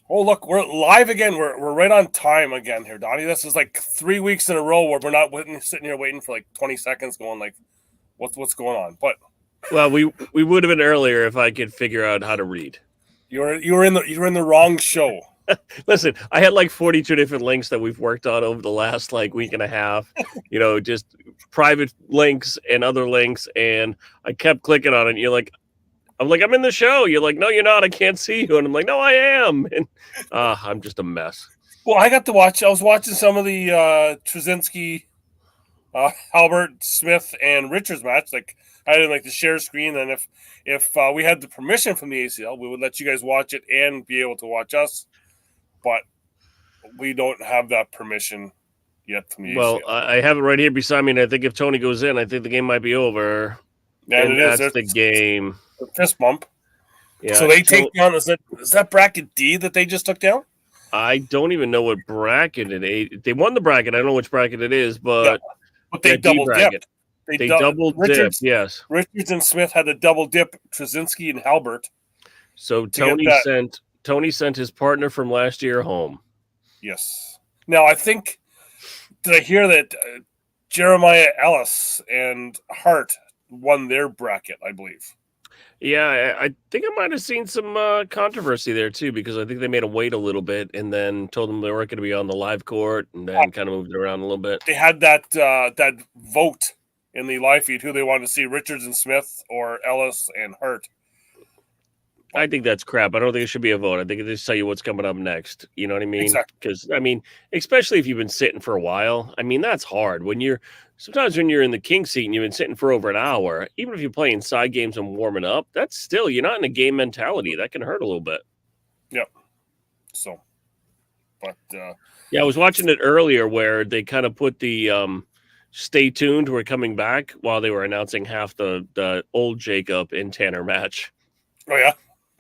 Oh, look, we're live again. We're right on time again here, Donnie. This is like 3 weeks in a row where we're not sitting here waiting for like 20 seconds, going like, what's going on? But Well, we would have been earlier if I could figure out how to read. you were in the wrong show. Listen, I had like 42 different links that we've worked on over the last like week and a half, just private links and other links. And I kept clicking on it. And I'm like, I'm in the show. You're like, no, you're not. I can't see you. And I'm like, no, I am. And I'm just a mess. Well, I got to watch. I was watching some of the Trzynski, Halbert, Smith, and Richards match. Like I didn't like to share screen, and if we had the permission from the ACL, we would let you guys watch it and be able to watch us. But we don't have that permission yet from the ACL. Well, I have it right here beside me, and I think if Tony goes in, I think the game might be over. And that's the game. Fist bump. Yeah. So they take down. Is that bracket D that they just took down? I don't even know what bracket it is. They won the bracket. I don't know which bracket it is, but they double dipped. They double dipped. Yes. Richards and Smith had a double dip. Trzynski and Halbert. So Tony sent his partner from last year home. Yes. Now I think did I hear that Jeremiah Ellis and Hart won their bracket? I believe. Yeah, I think I might have seen some controversy there too, because I think they made him wait a little bit and then told them they weren't going to be on the live court, and then kind of moved it around a little bit. They had that vote in the live feed who they wanted to see, Richards and Smith or Ellis and Hart. I think that's crap. I don't think it should be a vote. I think they just tell you what's coming up next. You know what I mean? Exactly. Because especially if you've been sitting for a while. That's hard. Sometimes when you're in the king seat and you've been sitting for over an hour, even if you're playing side games and warming up, that's still, you're not in a game mentality. That can hurt a little bit. Yep. So, but yeah, I was watching it earlier where they kind of put the stay tuned, we're coming back, while they were announcing half the old Jacob and Tanner match. Oh yeah.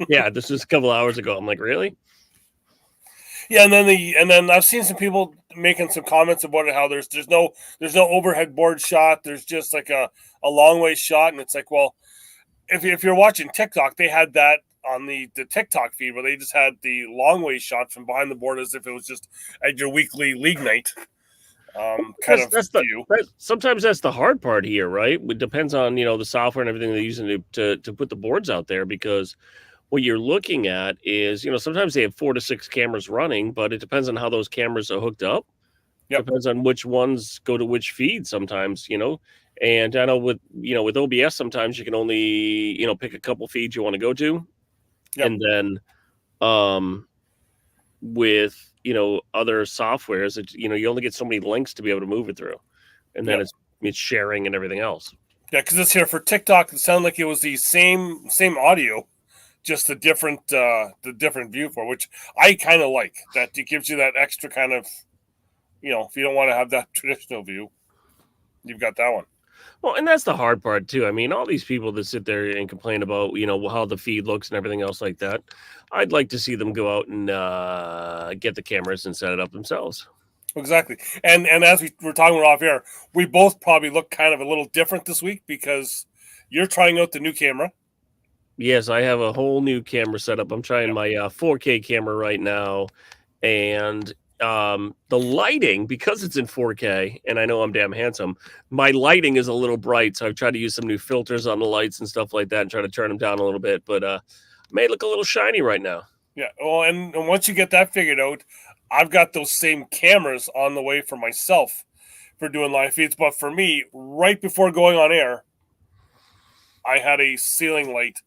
Yeah, this was a couple hours ago. I'm like, really? Yeah, and then I've seen some people making some comments about it, how there's no overhead board shot. There's just like a long way shot, and it's like, well, if you're watching TikTok, they had that on the TikTok feed where they just had the long way shot from behind the board as if it was just at your weekly league night. Sometimes that's the hard part here, right? It depends on the software and everything they're using to put the boards out there, because what you're looking at is, sometimes they have 4 to 6 cameras running, but it depends on how those cameras are hooked up. Yep. Depends on which ones go to which feed sometimes, and I know with OBS, sometimes you can only, pick a couple feeds you want to go to. Yep. And then with, other softwares, you only get so many links to be able to move it through. And then it's sharing and everything else. Yeah, because it's here for TikTok. It sounded like it was the same audio, just the different view for, which I kind of like. That it gives you that extra kind of, if you don't want to have that traditional view, you've got that one. Well, and that's the hard part too. All these people that sit there and complain about, how the feed looks and everything else like that, I'd like to see them go out and get the cameras and set it up themselves. Exactly. And as we were talking off air, we both probably look kind of a little different this week because you're trying out the new camera. Yes, I have a whole new camera setup. I'm trying my 4K camera right now, and the lighting, because it's in 4K, and I know I'm damn handsome, my lighting is a little bright, so I've tried to use some new filters on the lights and stuff like that and try to turn them down a little bit, but may look a little shiny right now. Yeah, well, and once you get that figured out, I've got those same cameras on the way for myself for doing live feeds, but for me, right before going on air, I had a ceiling light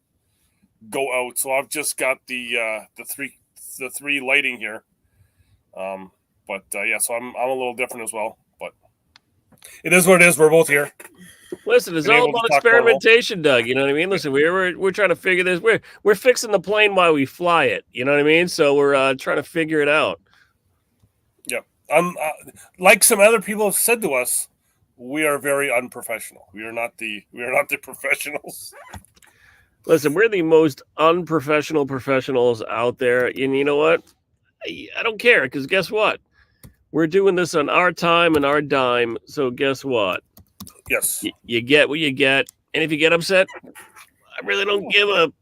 go out, so I've just got the three lighting here. So I'm a little different as well, but it is what it is. We're both here. Listen, it's all about experimentation, Doug. You know what I mean? Listen, we're trying to figure this. We're fixing the plane while we fly it. You know what I mean? So we're trying to figure it out. Yeah, like some other people have said to us, we are very unprofessional. We are not the professionals. Listen, we're the most unprofessional professionals out there, and you know what? I don't care, because guess what? We're doing this on our time and our dime, so guess what? Yes. You get what you get, and if you get upset, I really don't give a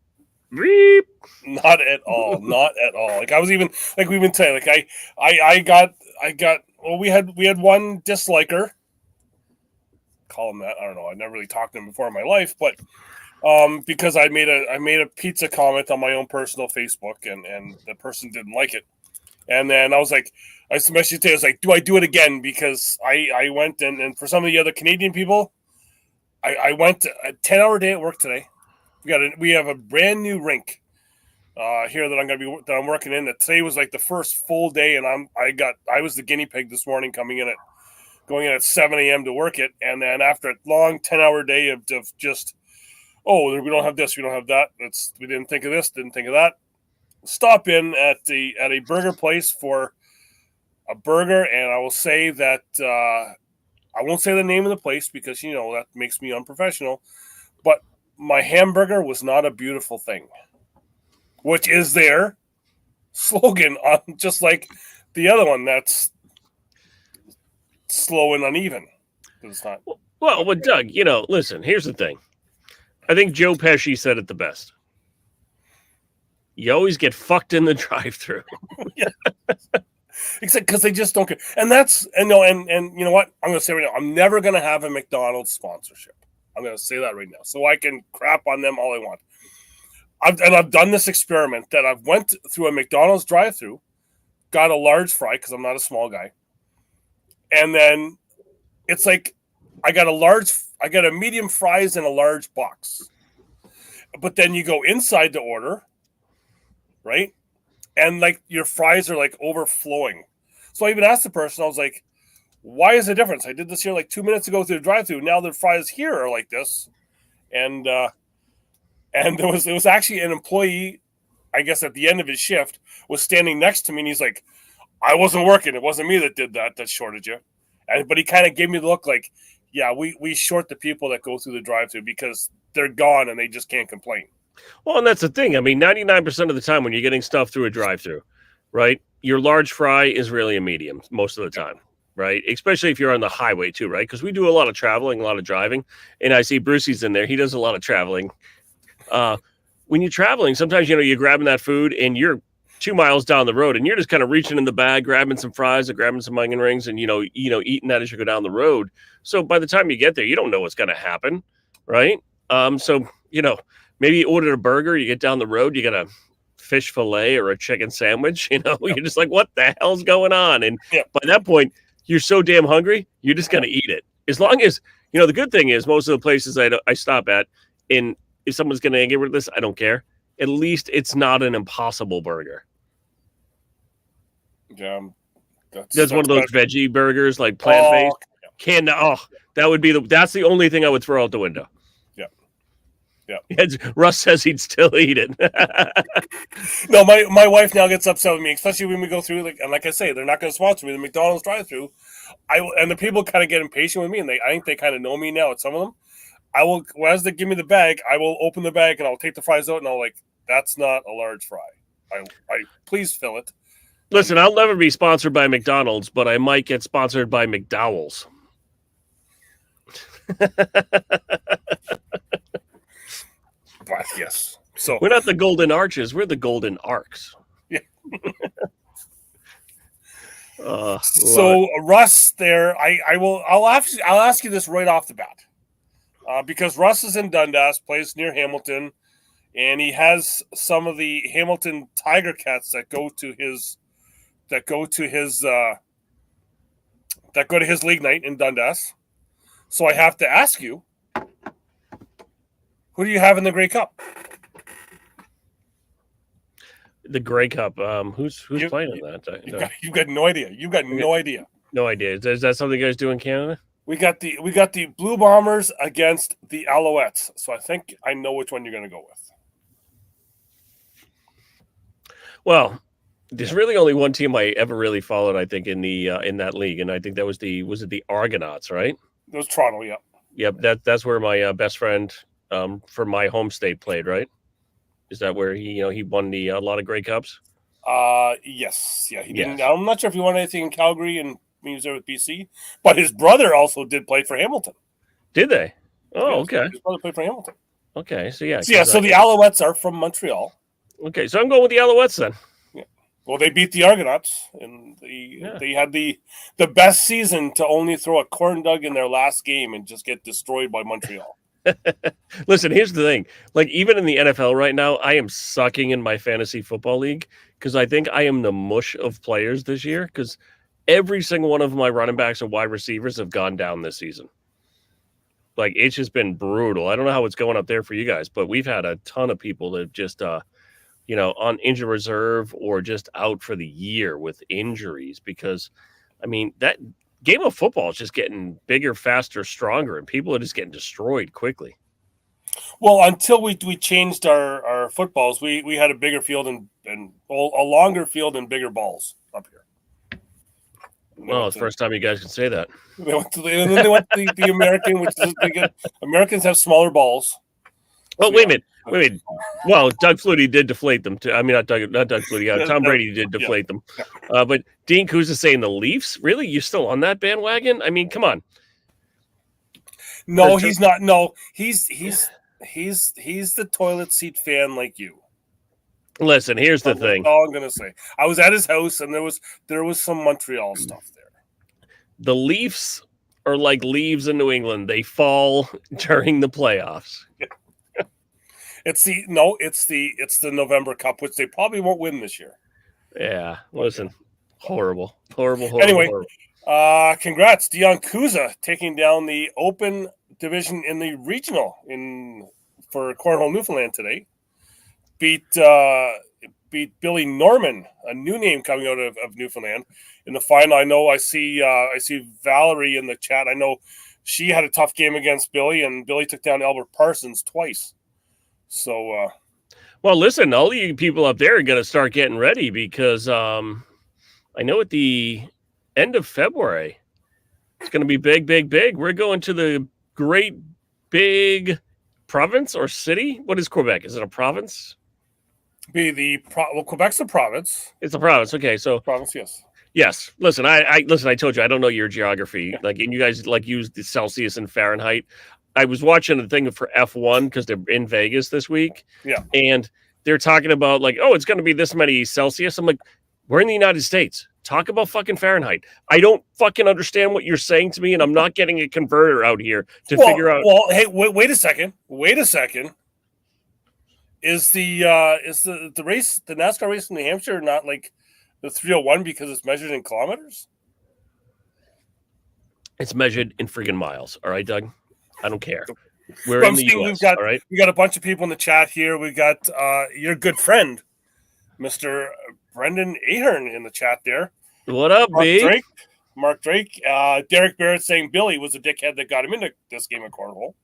Beep. Not at all. Not at all. Like I was even like we've been saying. Like I got. Well, we had one disliker. Call him that. I don't know. I never really talked to him before in my life, but because I made a pizza comment on my own personal Facebook, and the person didn't like it, and then I was like, I messaged today. I was like, do I do it again? Because I went and for some of the other Canadian people, I went a 10-hour day at work today. We have a brand new rink here that I'm working in. That today was like the first full day, and I was the guinea pig this morning going in at 7 a.m. to work it, and then after a long 10-hour day of just we don't have this, we don't have that. We didn't think of this, didn't think of that. Stop in at a burger place for a burger, and I will say that I won't say the name of the place because that makes me unprofessional. But my hamburger was not a beautiful thing, which is their slogan on just like the other one. That's slow and uneven. It's not. Well, but Doug, listen. Here's the thing. I think Joe Pesci said it the best. You always get fucked in the drive-through. Yeah. Except because they just don't care. And you know what? I'm going to say right now, I'm never going to have a McDonald's sponsorship. I'm going to say that right now. So I can crap on them all I want. I've done this experiment that I've went through a McDonald's drive-through, got a large fry because I'm not a small guy. And then it's like I got a medium fries in a large box. But then you go inside the order, right? And like your fries are like overflowing. So I even asked the person, I was like, why is the difference? I did this here like 2 minutes ago through the drive-thru. Now the fries here are like this. And there was actually an employee, I guess at the end of his shift, was standing next to me, and he's like, I wasn't working. It wasn't me that did that shorted you. But he kind of gave me the look like, yeah, we short the people that go through the drive-thru because they're gone and they just can't complain. Well, and that's the thing. I mean, 99% of the time when you're getting stuff through a drive-thru, right, your large fry is really a medium most of the time, right? Especially if you're on the highway too, right? Because we do a lot of traveling, a lot of driving. And I see Brucey's in there. He does a lot of traveling. When you're traveling, sometimes, you're grabbing that food and you're 2 miles down the road and you're just kind of reaching in the bag, grabbing some fries or grabbing some onion rings and, eating that as you go down the road. So by the time you get there, you don't know what's going to happen, right? Maybe you ordered a burger, you get down the road, you got a fish fillet or a chicken sandwich, you're just like, what the hell's going on? And by that point, you're so damn hungry, you're just going to eat it. As long as, the good thing is most of the places I stop at, and if someone's going to get rid of this, I don't care. At least it's not an Impossible burger. Yeah. That's one of those veggie burgers, like plant-based. That's the only thing I would throw out the window. Yeah. Russ says he'd still eat it. No, my wife now gets upset with me, especially when we go through, like I say, they're not going to sponsor me. The McDonald's drive-through, and the people kind of get impatient with me, and I think they kind of know me now. At some of them, I will, as they give me the bag, I will open the bag and I'll take the fries out, and I'll that's not a large fry. I please fill it. Listen, I'll never be sponsored by McDonald's, but I might get sponsored by McDowell's. But yes. So we're not the Golden Arches, we're the Golden Arcs. Yeah. So Russ, there, I'll ask you this right off the bat, because Russ is in Dundas, plays near Hamilton, and he has some of the Hamilton Tiger Cats that go to his league night in Dundas. So I have to ask you, who do you have in the Grey Cup? The Grey Cup. Who's playing in that? You've got no idea. You've got no idea. No idea. Is that something you guys do in Canada? We got the Blue Bombers against the Alouettes. So I think I know which one you're going to go with. Well, there's really only one team I ever really followed, I think, in that league, and I think that was the Argonauts, right? It was Toronto, yeah. Yep, that's where my best friend from my home state played, right? Is that where he won a lot of Grey Cups? Yes. Yeah, he didn't. I'm not sure if he won anything in Calgary and when he was there with BC, but his brother also did play for Hamilton. Did they? Oh, okay. His brother played for Hamilton. Okay, so yeah. So the Alouettes are from Montreal. Okay, so I'm going with the Alouettes then. Yeah. Well, they beat the Argonauts, and they had the best season to only throw a corn dog in their last game and just get destroyed by Montreal. Listen, here's the thing. Like, even in the NFL right now, I am sucking in my fantasy football league because I think I am the mush of players this year because every single one of my running backs and wide receivers have gone down this season. Like, it's just been brutal. I don't know how it's going up there for you guys, but we've had a ton of people that just, on injured reserve or just out for the year with injuries because, I mean, that game of football is just getting bigger, faster, stronger, and people are just getting destroyed quickly. Well, until we changed our footballs, we had a bigger field and a longer field and bigger balls up here. Well, it's the first time you guys can say that. They went to the American, which is Americans have smaller balls. Oh, wait a minute. Well, Doug Flutie did deflate them too. I mean, not Doug Flutie. Tom Brady did deflate them. But Dean Kuz is saying the Leafs. Really, you still on that bandwagon? I mean, come on. No, he's not. No, he's the toilet seat fan like you. Listen, here's the thing. That's all I'm gonna say. I was at his house, and there was some Montreal stuff there. The Leafs are like leaves in New England. They fall during the playoffs. It's the November Cup, which they probably won't win this year. Yeah, listen, horrible. Anyway, horrible. Congrats, Dion Kuza taking down the Open division in the regional for Cornhole, Newfoundland today. Beat Billy Norman, a new name coming out of Newfoundland in the final. I know I see Valerie in the chat. I know she had a tough game against Billy, and Billy took down Albert Parsons twice. So, well, listen, all you people up there are going to start getting ready because I know at the end of February, it's going to be big. We're going to the great big province or city. What is Quebec? Is it a province? Quebec's a province. It's a province. Okay, so province, yes. Yes. Listen, I told you I don't know your geography. Like, and you guys use the Celsius and Fahrenheit. I was watching a thing for F1 because they're in Vegas this week. Yeah. And they're talking about like, oh, it's going to be this many Celsius. I'm like, we're in the United States. Talk about fucking Fahrenheit. I don't fucking understand what you're saying to me, and I'm not getting a converter out here to figure out. Well, hey, wait a second. Is the race, the NASCAR race in New Hampshire, not like the 301 because it's measured in kilometers? It's measured in friggin' miles. All right, Doug? I don't care. We're in the US, all right? We got a bunch of people in the chat here. We got your good friend, Mr. Brendan Ahern, in the chat there. What up, B? Mark Drake. Derek Barrett saying Billy was the dickhead that got him into this game of Cornhole.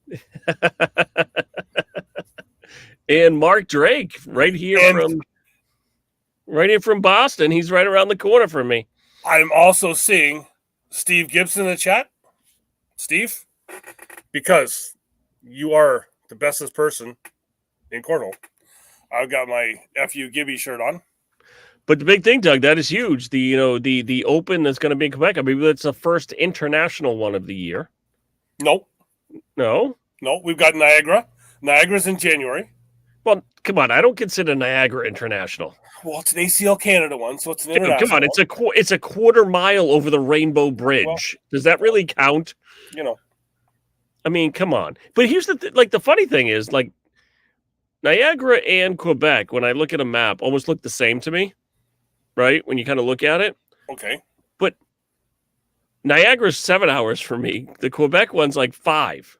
And Mark Drake, right here from Boston. He's right around the corner from me. I'm also seeing Steve Gibson in the chat. Steve, because you are the bestest person in Cornhole, I've got my FU Gibby shirt on. But the big thing, Doug, that is huge. The Open that's going to be in Quebec. I believe that's the first international one of the year. No, we've got Niagara. Niagara's in January. Well, come on. I don't consider Niagara international. Well, it's an ACL Canada one, so it's an international. Come on, it's a quarter mile over the Rainbow Bridge. Well, does that really count? I mean, come on. But here's the funny thing is, like, Niagara and Quebec, when I look at a map, almost look the same to me, right? When you kind of look at it. Okay. But Niagara's 7 hours for me. The Quebec one's like 5.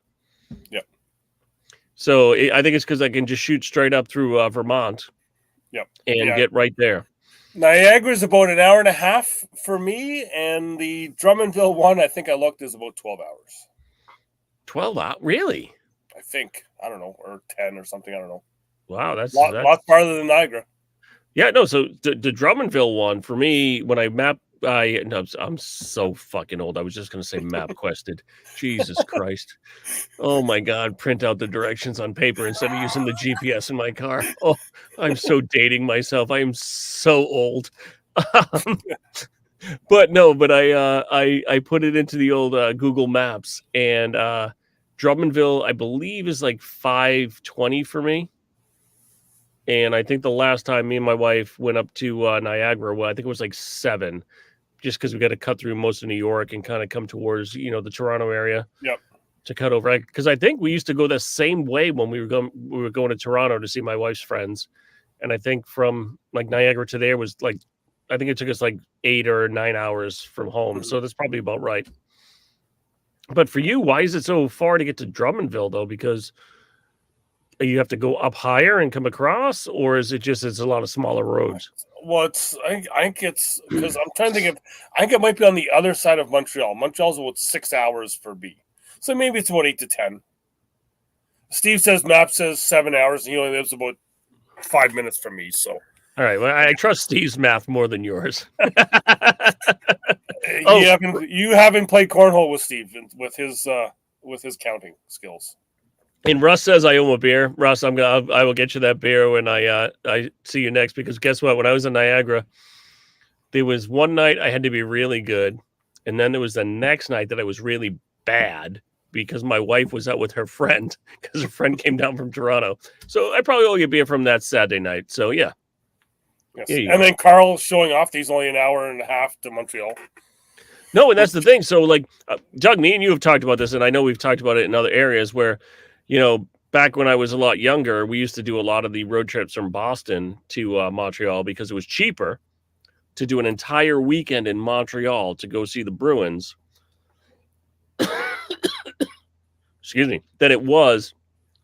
Yep. So I think it's because I can just shoot straight up through Vermont. Yep. And get right there. Niagara's about an hour and a half for me, and the Drummondville one, I think I looked, is about 12 hours. 12 hours? Really? I think. I don't know. Or 10 or something. I don't know. Wow. That's lot farther than Niagara. Yeah, no. So the Drummondville one, for me, when I map, I'm so fucking old. I was just going to say MapQuested. Jesus Christ. Oh, my God. Print out the directions on paper instead of using the GPS in my car. Oh, I'm so dating myself. I am so old. But I put it into the old Google Maps, and Drummondville, I believe, is like 520 for me. And I think the last time me and my wife went up to Niagara, well, I think it was like 7, just because we got to cut through most of New York and kind of come towards, the Toronto area. Yep. To cut over, because I think we used to go the same way when we were going to Toronto to see my wife's friends, and I think from like Niagara to there was like, I think it took us like 8 or 9 hours from home, so that's probably about right. But for you, why is it so far to get to Drummondville though? Because you have to go up higher and come across, or is it just it's a lot of smaller roads? Well, I think it's because I'm trying to think of. I think it might be on the other side of Montreal. Montreal's about 6 hours for B, so maybe it's about 8 to 10. Steve says map says 7 hours, and he only lives about 5 minutes from me. So, all right, well, I trust Steve's math more than yours. You haven't played cornhole with Steve with his counting skills. And Russ says I owe him a beer. Russ, I will get you that beer when I see you next, because guess what? When I was in Niagara, there was one night I had to be really good, and then there was the next night that I was really bad because my wife was out with her friend because her friend came down from Toronto. So I probably owe you a beer from that Saturday night. So yeah. Yes. And then Carl showing off that he's only an hour and a half to Montreal. No, and that's the thing. So like Doug, me and you have talked about this, and I know we've talked about it in other areas where, back when I was a lot younger, we used to do a lot of the road trips from Boston to Montreal because it was cheaper to do an entire weekend in Montreal to go see the Bruins. Excuse me, than it was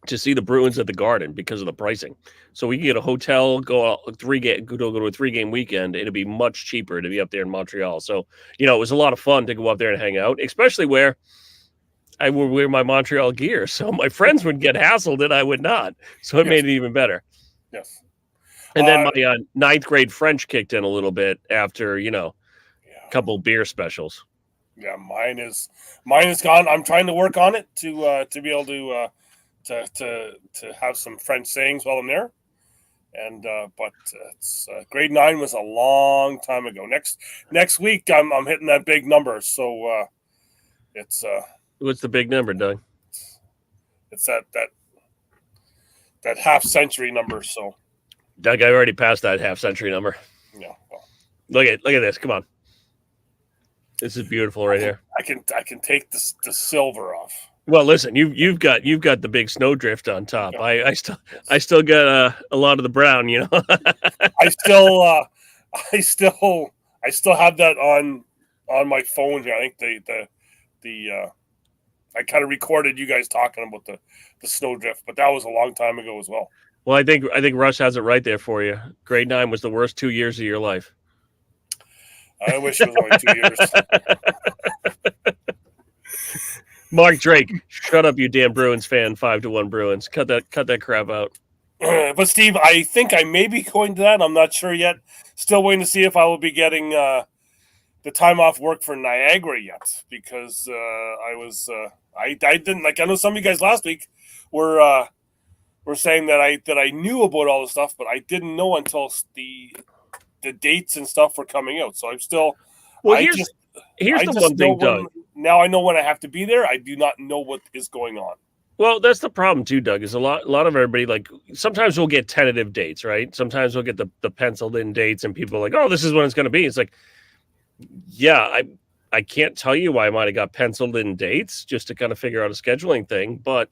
to see the Bruins at the Garden because of the pricing. So we could get a hotel, go to a 3-game weekend. It'd be much cheaper to be up there in Montreal. So, it was a lot of fun to go up there and hang out, especially where I would wear my Montreal gear. So my friends would get hassled and I would not. So it made it even better. Yes. And then my 9th grade French kicked in a little bit after, a couple beer specials. Yeah, mine is gone. I'm trying to work on it to be able to have some French sayings while I'm there. And but it's grade 9 was a long time ago. Next week I'm hitting that big number. So it's what's the big number, Doug? It's that half century number. So Doug, I already passed that half century number. Yeah. Well, look at this. Come on. This is beautiful right here. I can take the silver off. Well, listen, you've got the big snowdrift on top. Yeah. I still got a lot of the brown. I still have that on my phone here. I think I kind of recorded you guys talking about the snowdrift, but that was a long time ago as well. Well, I think Rush has it right there for you. Grade 9 was the worst 2 years of your life. I wish it was only 2 years. Mark Drake, shut up, you damn Bruins fan. 5-1 Bruins. Cut that crap out. But Steve, I think I may be going to that. I'm not sure yet. Still waiting to see if I will be getting the time off work for Niagara yet, because I didn't, like, I know some of you guys last week were saying that I knew about all the stuff, but I didn't know until the dates and stuff were coming out. So I'm still. Well, here's the one thing, Doug. Now I know when I have to be there. I do not know what is going on. Well, that's the problem too, Doug. Is a lot of everybody, like, sometimes we'll get tentative dates, right? Sometimes we'll get the penciled in dates, and people are like, "Oh, this is when it's going to be." It's like, yeah, I can't tell you why I might have got penciled in dates just to kind of figure out a scheduling thing, but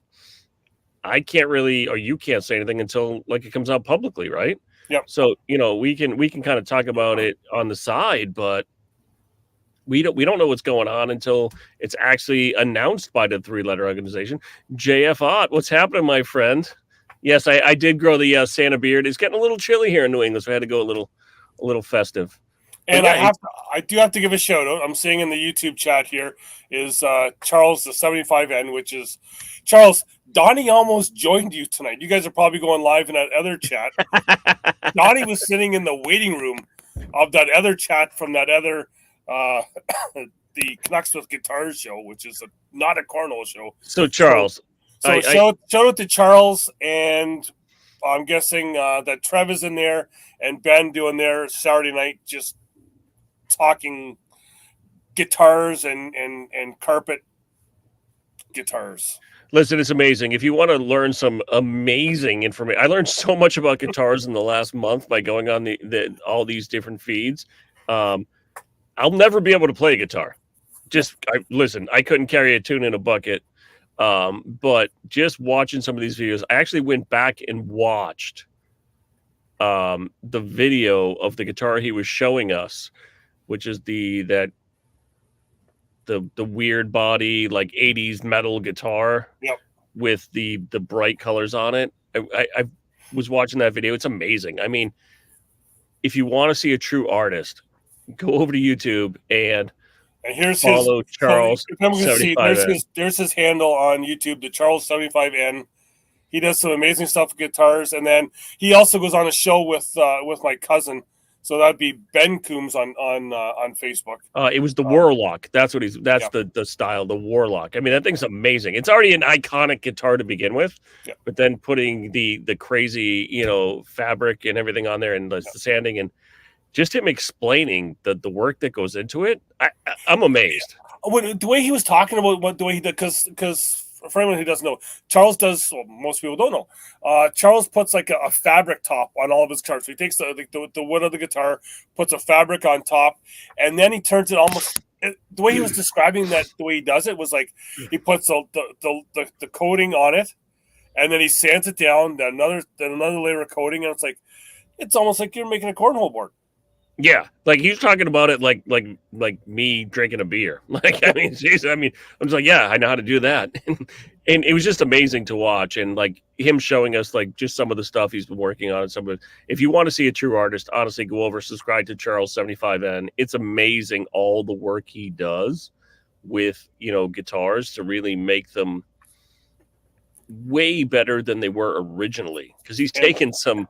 I can't really, or you can't say anything until like it comes out publicly, right? Yeah. So we can kind of talk about it on the side, but we don't know what's going on until it's actually announced by the 3-letter organization. JF Ott, what's happening, my friend? Yes, I did grow the Santa beard. It's getting a little chilly here in New England, so I had to go a little festive. And yeah, I do have to give a shout out. I'm seeing in the YouTube chat here is Charles the 75N, which is Charles. Donnie almost joined you tonight. You guys are probably going live in that other chat. Donnie was sitting in the waiting room of that other chat from that other the Canucks with Guitars show, which is not a cornhole show. So Charles, shout out to Charles, and I'm guessing that Trev is in there and Ben doing their Saturday night just talking guitars and carpet guitars. Listen, it's amazing. If you want to learn some amazing information, I learned so much about guitars in the last month by going on all these different feeds. I'll never be able to play a guitar. Listen, I couldn't carry a tune in a bucket. But just watching some of these videos, I actually went back and watched the video of the guitar he was showing us, which is the weird body, like 80s metal guitar. Yep. With the bright colors on it. I was watching that video. It's amazing. I mean, if you want to see a true artist, go over to YouTube and here's follow Charles. There's his handle on YouTube, the Charles 75N. He does some amazing stuff with guitars, and then he also goes on a show with my cousin. So that'd be Ben Coombs on Facebook. It was the Warlock. That's what the style, the Warlock. I mean, that thing's amazing. It's already an iconic guitar to begin with, but then putting the crazy, fabric and everything on there, and the sanding, and just him explaining the work that goes into it. I'm amazed. The way he was talking about the way he did, because for anyone who doesn't know, Charles does. Well, most people don't know. Charles puts like a fabric top on all of his guitars. So he takes the wood of the guitar, puts a fabric on top, and then he turns it almost. The way he was describing that, the way he does it was like he puts the coating on it, and then he sands it down. Then another layer of coating, and it's almost like you're making a cornhole board. Yeah, like he's talking about it like me drinking a beer. Like, I mean, geez, I'm just like, yeah, I know how to do that. And it was just amazing to watch, and like him showing us like just some of the stuff he's been working on. If you want to see a true artist, honestly, go over, subscribe to Charles 75N. It's amazing all the work he does with guitars to really make them way better than they were originally, because he's taken some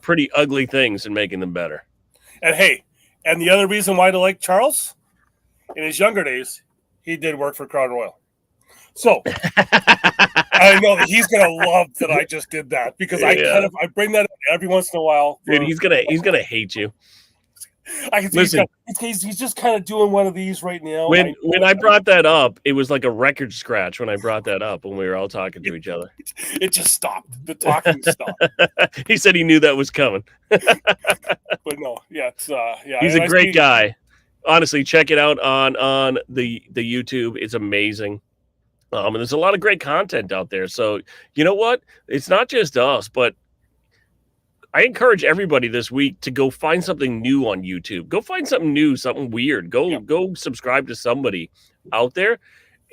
pretty ugly things and making them better. And hey, and the other reason why to like Charles, in his younger days, he did work for Crown Royal. So I know that he's gonna love that I just did that, because I bring that up every once in a while. Dude, he's gonna hate you. I can see he's just kind of doing one of these right now. When I brought that up, it was like a record scratch when I brought that up when we were all talking to each other. It just stopped. The talking stopped. He said he knew that was coming. But no, he's a great guy. Honestly, check it out on the YouTube. It's amazing. And there's a lot of great content out there. So you know what? It's not just us, but I encourage everybody this week to go find something new on YouTube. Go find something new, something weird. Go subscribe to somebody out there.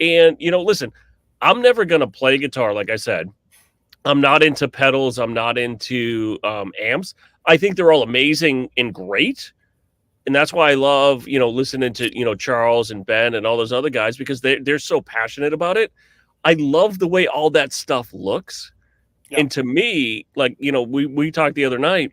And, listen, I'm never going to play guitar, like I said. I'm not into pedals. I'm not into amps. I think they're all amazing and great. And that's why I love, listening to, Charles and Ben and all those other guys, because they're so passionate about it. I love the way all that stuff looks. Yeah. And to me, like, we talked the other night,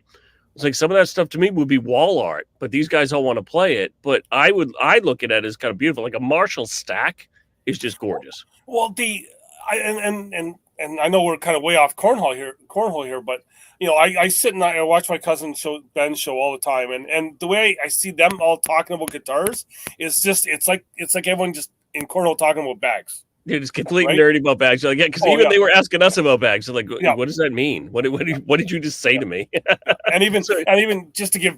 it's like some of that stuff to me would be wall art, but these guys all want to play it. But I look at it as kind of beautiful. Like a Marshall stack is just gorgeous. Well, and I know we're kind of way off cornhole here, but I sit and I watch my cousin Ben show all the time, and the way I see them all talking about guitars is just it's like everyone just in cornhole talking about bags. Dude, it's completely nerdy about bags. Like, because they were asking us about bags. So like, what does that mean? What did you just say to me? and even just to give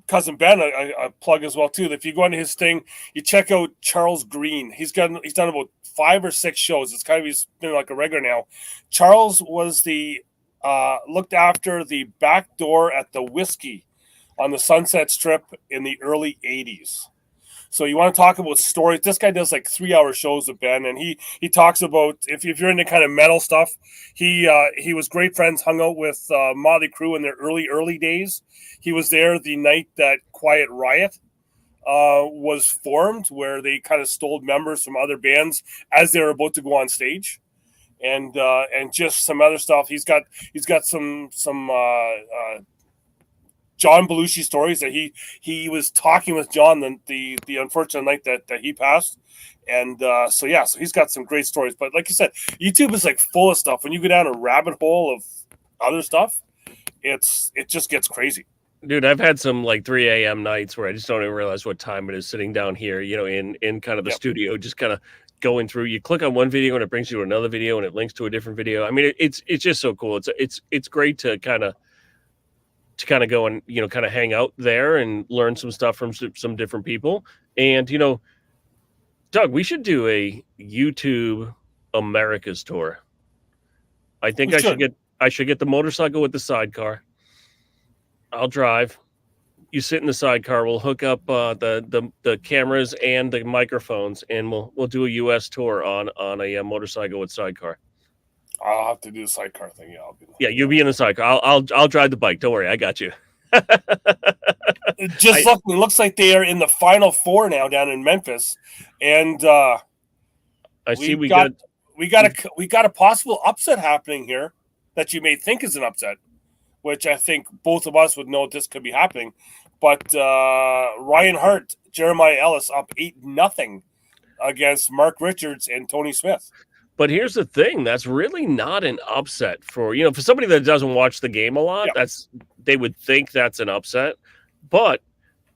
cousin Ben a plug as well too. If you go onto his thing, you check out Charles Green. He's done about 5 or 6 shows. He's been like a regular now. Charles was the looked after the back door at the Whiskey on the Sunset Strip in the early 80s. So you want to talk about stories? This guy does like 3-hour shows with Ben, and he talks about if you're into kind of metal stuff. He was great friends, hung out with Motley Crue in their early days. He was there the night that Quiet Riot was formed, where they kind of stole members from other bands as they were about to go on stage, and just some other stuff. He's got some John Belushi stories that he was talking with John the unfortunate night that he passed. And so he's got some great stories. But like you said, YouTube is like full of stuff. When you go down a rabbit hole of other stuff, it just gets crazy. Dude, I've had some like 3 a.m. nights where I just don't even realize what time it is sitting down here, in kind of the studio, just kind of going through. You click on one video and it brings you to another video and it links to a different video. I mean, it's just so cool. It's great to kind of go and kind of hang out there and learn some stuff from some different people. And Doug, we should do a YouTube America's tour. I think I should get the motorcycle with the sidecar. I'll drive. You sit in the sidecar. We'll hook up the cameras and the microphones, and we'll do a U.S. tour on a motorcycle with sidecar. I'll have to do the sidecar thing. Yeah, you'll be in the sidecar. I'll drive the bike. Don't worry, I got you. It looks like they are in the Final Four now down in Memphis, and I see we got a possible upset happening here that you may think is an upset, which I think both of us would know this could be happening. But Ryan Hart, Jeremiah Ellis up 8-0 against Mark Richards and Tony Smith. But here's the thing: that's really not an upset for somebody that doesn't watch the game a lot. Yeah. They would think that's an upset, but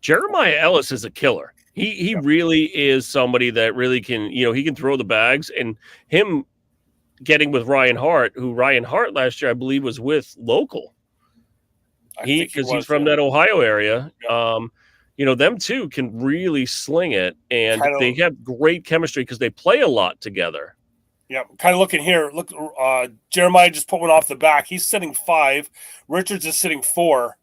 Jeremiah Ellis is a killer. He really is somebody that really can he can throw the bags, and him getting with Ryan Hart, who Ryan Hart last year I believe was with local. Because he's from that Ohio area. Yeah. Them two can really sling it, and they have great chemistry because they play a lot together. Yeah, kind of looking here. Look, Jeremiah just put one off the back. He's sitting 5. Richards is sitting 4.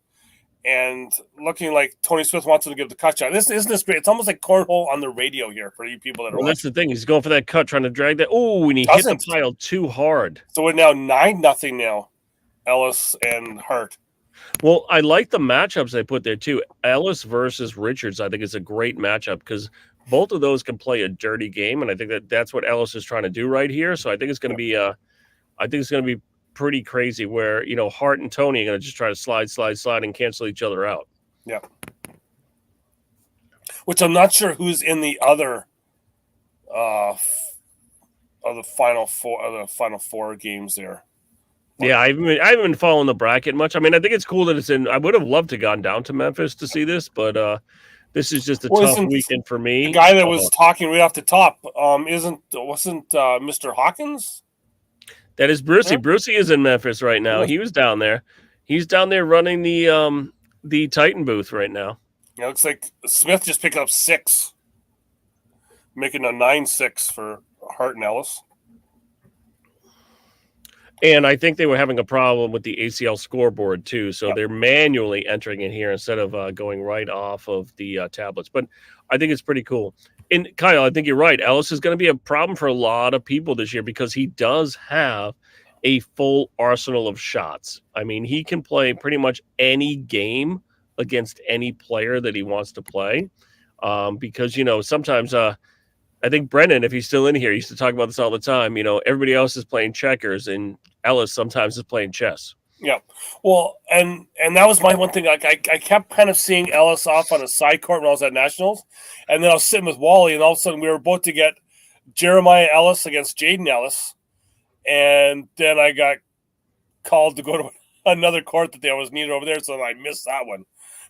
And looking like Tony Smith wants him to give the cut shot. Isn't this great? It's almost like cornhole on the radio here for you people that are watching. That's the thing. He's going for that cut, trying to drag that. Oh, and he hit the pile too hard. So we're now 9-0 now, Ellis and Hart. Well, I like the matchups they put there, too. Ellis versus Richards, I think it's a great matchup because both of those can play a dirty game, and I think that's what Ellis is trying to do right here. So I think it's going to be pretty crazy where, Hart and Tony are going to just try to slide, and cancel each other out. Yeah. Which I'm not sure who's in the other of the Final Four games there. Yeah, I haven't been following the bracket much. I mean, I think it's cool that it's in. I would have loved to gone down to Memphis to see this, but this is just a tough weekend for me. The guy that was talking right off the top wasn't Mr. Hawkins? That is Brucey. Yeah. Brucey is in Memphis right now. He was down there. He's down there running the Titan booth right now. Yeah, looks like Smith just picked up 6, making a 9-6 for Hart and Ellis. And I think they were having a problem with the ACL scoreboard too, so they're manually entering it here instead of going right off of the tablets. But I think it's pretty cool. And Kyle, I think you're right. Ellis is going to be a problem for a lot of people this year because he does have a full arsenal of shots. I mean, he can play pretty much any game against any player that he wants to play. Because sometimes I think Brendan, if he's still in here, used to talk about this all the time. Everybody else is playing checkers, and Ellis sometimes is playing chess. Yeah, well, and that was my one thing. Like I kept kind of seeing Ellis off on a side court when I was at Nationals, and then I was sitting with Wally, and all of a sudden we were about to get Jeremiah Ellis against Jaden Ellis, and then I got called to go to another court that there was needed over there, so I missed that one.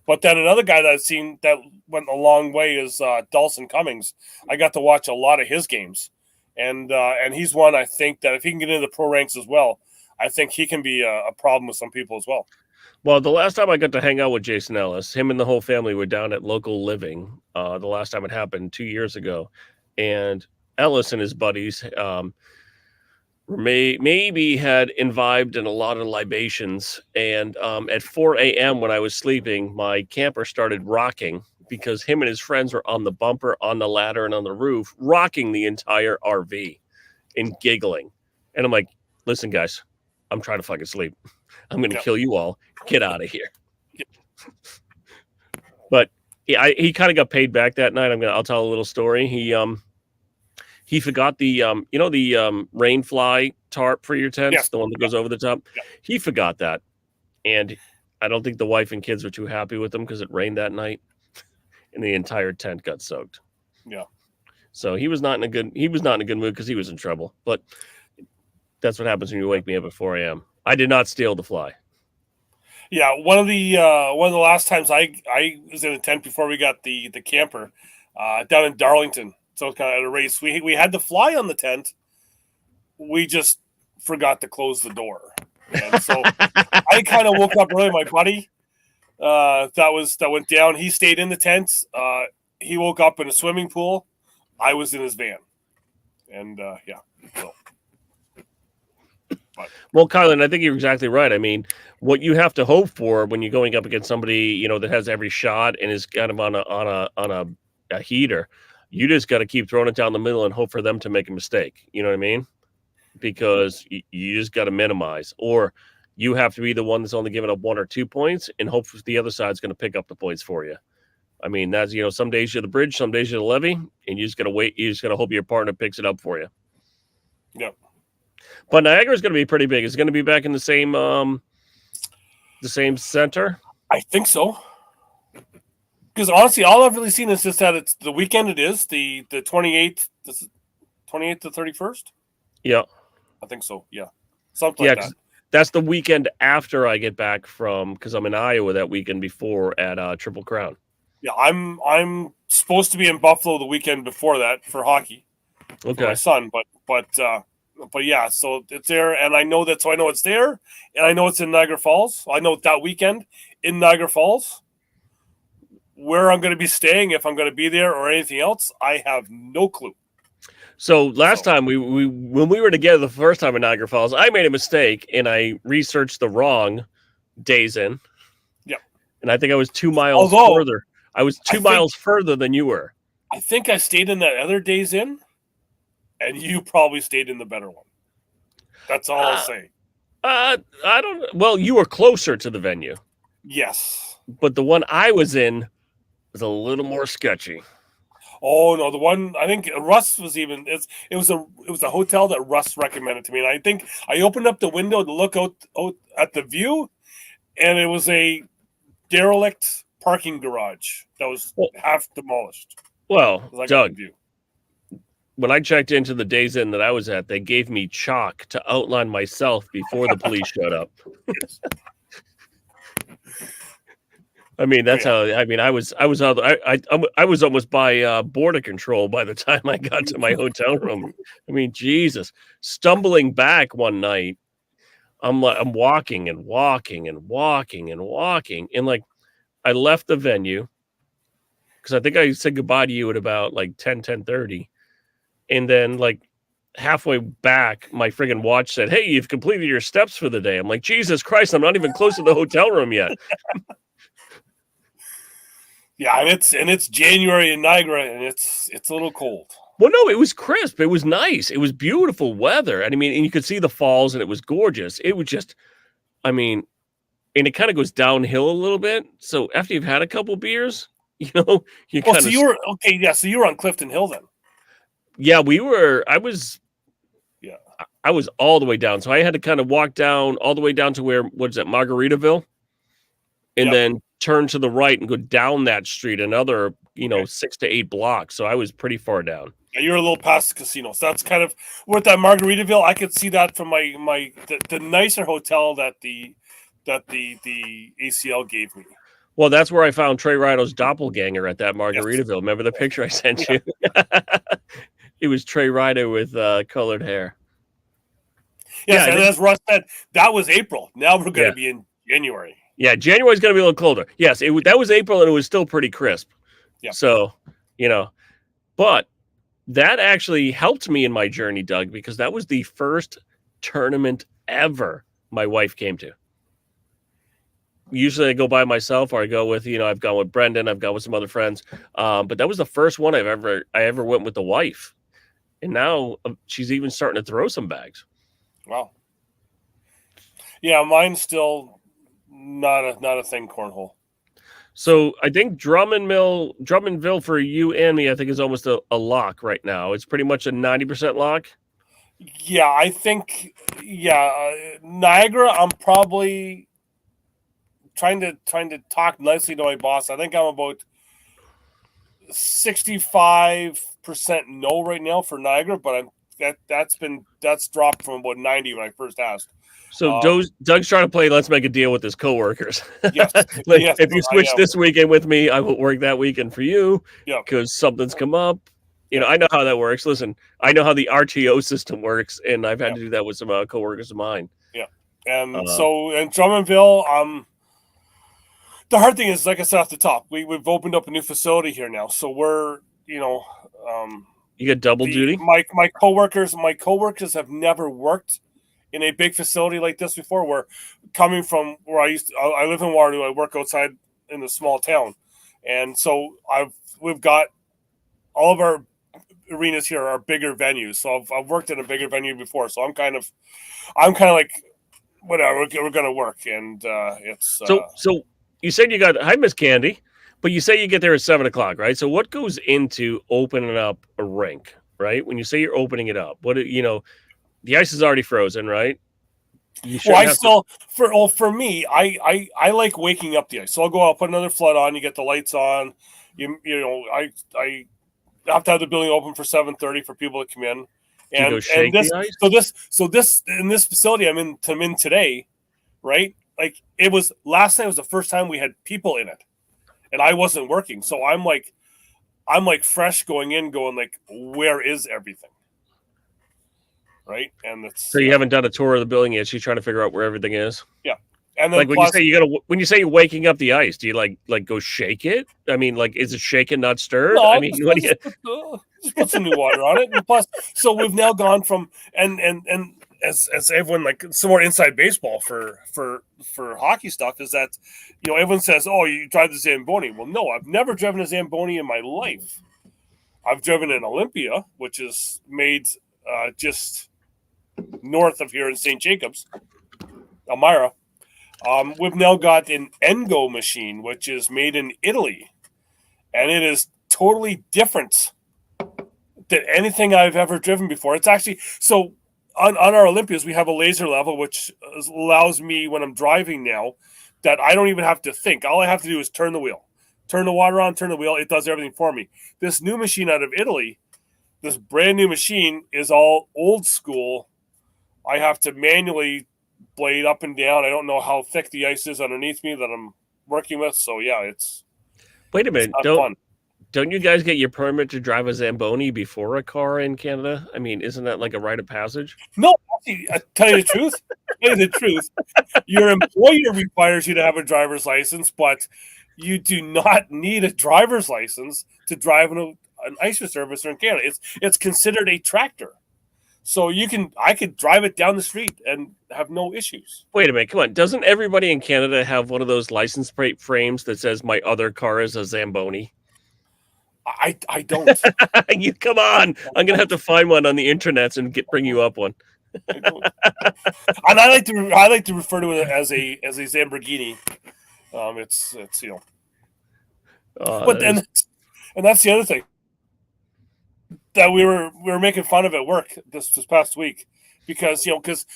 But then another guy that I've seen that went a long way is Dawson Cummings. I got to watch a lot of his games, and he's one I think that if he can get into the pro ranks as well, I think he can be a problem with some people as well. Well, the last time I got to hang out with Jason Ellis, him and the whole family were down at Local Living. The last time it happened 2 years ago, and Ellis and his buddies maybe had imbibed in a lot of libations, and at 4 a.m. when I was sleeping, my camper started rocking because him and his friends were on the bumper, on the ladder, and on the roof, rocking the entire RV and giggling. And I'm like, listen, guys, I'm trying to fucking sleep. I'm going to kill you all. Get out of here. But yeah, he kind of got paid back that night. I'll tell a little story. He forgot the rain fly tarp for your tents, the one that goes over the top. Yeah. He forgot that, and I don't think the wife and kids were too happy with him because it rained that night, and the entire tent got soaked. Yeah. So he was not in a good mood because he was in trouble. But that's what happens when you wake me up at 4 a.m. I did not steal the fly. Yeah, one of the last times I was in a tent before we got the camper down in Darlington. So it's kind of at a race. We had the fly on the tent. We just forgot to close the door, and so I kind of woke up early. My buddy, that went down. He stayed in the tent. He woke up in a swimming pool. I was in his van, and yeah. So. Well, Kylan, I think you're exactly right. I mean, what you have to hope for when you're going up against somebody, that has every shot and is kind of on a heater, you just got to keep throwing it down the middle and hope for them to make a mistake. You know what I mean? Because you just got to minimize, or you have to be the one that's only giving up 1 or 2 points and hope the other side's going to pick up the points for you. I mean, that's, some days you're the bridge, some days you're the levee, and you just got to wait. You just got to hope your partner picks it up for you. Yep. But Niagara is going to be pretty big. It's going to be back in the same center. I think so. Because honestly, all I've really seen is just that it's the weekend. It is the 28th, 28th to 31st. Yeah, I think so. Yeah, something like that. That's the weekend after I get back because I'm in Iowa that weekend before at Triple Crown. Yeah, I'm supposed to be in Buffalo the weekend before that for hockey. Okay, for my son, but yeah, so it's there, and I know that. So I know it's there, and I know it's in Niagara Falls. I know that weekend in Niagara Falls. Where I'm going to be staying, if I'm going to be there or anything else, I have no clue. So last time when we were together the first time in Niagara Falls, I made a mistake and I researched the wrong Days Inn. Yeah, and I think I was 2 miles further. I was 2 miles further than you were. I think I stayed in that other Days Inn, and you probably stayed in the better one. That's all I'll say. I don't. Well, you were closer to the venue. Yes, but the one I was in was a little more sketchy. Oh no, the one I think Russ was even. It was a hotel that Russ recommended to me, and I think I opened up the window to look out at the view, and it was a derelict parking garage that was half demolished. Well, Doug, when I checked into the Days Inn that I was at, they gave me chalk to outline myself before the police showed up. I mean, that's how. I mean, I was almost by border control by the time I got to my hotel room. I mean, Jesus, stumbling back one night, I'm walking and walking and walking and walking, and like I left the venue because I think I said goodbye to you at about like 10:30, and then like halfway back, my friggin' watch said, "Hey, you've completed your steps for the day." I'm like, Jesus Christ, I'm not even close to the hotel room yet. Yeah, and it's January in Niagara, and it's a little cold. Well, no, it was crisp. It was nice. It was beautiful weather. And I mean, and you could see the falls, and it was gorgeous. It was just, I mean, and it kind of goes downhill a little bit. So after you've had a couple beers, you kind of. So you were okay. Yeah, so you were on Clifton Hill then. Yeah, we were. I was all the way down. So I had to kind of walk down all the way down to where, what is that, Margaritaville? And then turn to the right and go down that street another, 6 to 8 blocks. So I was pretty far down. Yeah, you're a little past the casino. So that's kind of with that Margaritaville. I could see that from the nicer hotel that the ACL gave me. Well, that's where I found Trey Rido's doppelganger at that Margaritaville. Yes. Remember the picture I sent you? It was Trey Rido with colored hair. Yes, and as Russ said, that was April. Now we're going to be in January. Yeah, January's going to be a little colder. Yes, that was April, and it was still pretty crisp. Yeah. So, but that actually helped me in my journey, Doug, because that was the first tournament ever my wife came to. Usually I go by myself, or I go with, I've gone with Brendan, I've gone with some other friends. But that was the first one I ever went with the wife. And now she's even starting to throw some bags. Wow. Yeah, mine's still not a thing, cornhole. So I think Drummondville for you and me, I think is almost a lock right now. It's pretty much a 90% lock. Yeah, I think. Yeah, Niagara. I'm probably trying to talk nicely to my boss. I think I'm about 65% no right now for Niagara, but that's dropped from about 90 when I first asked. So Doug's trying to play let's make a deal with his coworkers. Yes. If you switch this weekend with me, I will work that weekend for you. Yeah. Because something's come up. You know, Yeah. I know how that works. Listen, I know how the RTO system works, and I've had Yeah. to do that with some coworkers of mine. Yeah. And Uh, so in Drummondville, the hard thing is, like I said off the top, we've opened up a new facility here now, so we're um, you get double the duty. my coworkers have never worked in a big facility like this before. We're coming from where I live in Waterloo. I work outside in a small town, and so we've got all of our arenas here are bigger venues. So I've worked in a bigger venue before, so I'm kind of like whatever, we're gonna work, and it's So you said you got hi Miss Candy, but you say you get there at 7 o'clock, right? So what goes into opening up a rink, right? When you say you're opening it up, the ice is already frozen, right? You well, shouldn't have to. for me, I like waking up the ice. So I'll go out, put another flood on, you get the lights on, I have to have the building open for 7:30 for people to come in. Do you go And shake this the ice? so this in this facility I'm in today, right? Like it was last night was the first time we had people in it, and I wasn't working. So I'm like fresh going in, going like, where is everything? Right? And So it's you haven't done a tour of the building yet. She's trying to figure out where everything is. yeah. And then Like plus, when you say you're waking up the ice, do you like go shake it? I mean, like is it shaken, not stirred? I no, mean, just, what do you? just put some new water on it, and plus, so we've now gone from and as everyone, like some more inside baseball for hockey stuff is that everyone says, oh, you drive the Zamboni. Well, no, I've never driven a Zamboni in my life. I've driven an Olympia, which is made just north of here in St. Jacobs, Elmira. We've now got an Engo machine, which is made in Italy, and it is totally different than anything I've ever driven before. It's actually so on our Olympias, we have a laser level, which allows me when I'm driving now that I don't even have to think. All I have to do is turn the wheel, turn the water on, turn the wheel. It does everything for me. This new machine out of Italy, this brand new machine, is all old school. I have to manually blade up and down. I don't know how thick the ice is underneath me that I'm working with. So yeah, Wait a it's minute, not fun. don't you guys get your permit to drive a Zamboni before a car in Canada? I mean, isn't that like a rite of passage? No, actually, I tell you the truth. Your employer requires you to have a driver's license, but you do not need a driver's license to drive an ice servicer in Canada. It's considered a tractor, so I could drive it down the street and have no issues. Wait a minute, come on. Doesn't everybody in Canada have one of those license plate frames that says my other car is a Zamboni? I don't. You come on. I I'm gonna have don't. to find one on the internet and bring you up one. I don't. And I like to refer to it as a Lamborghini. It's. But That then is and that's the other thing that we were making fun of at work this past week because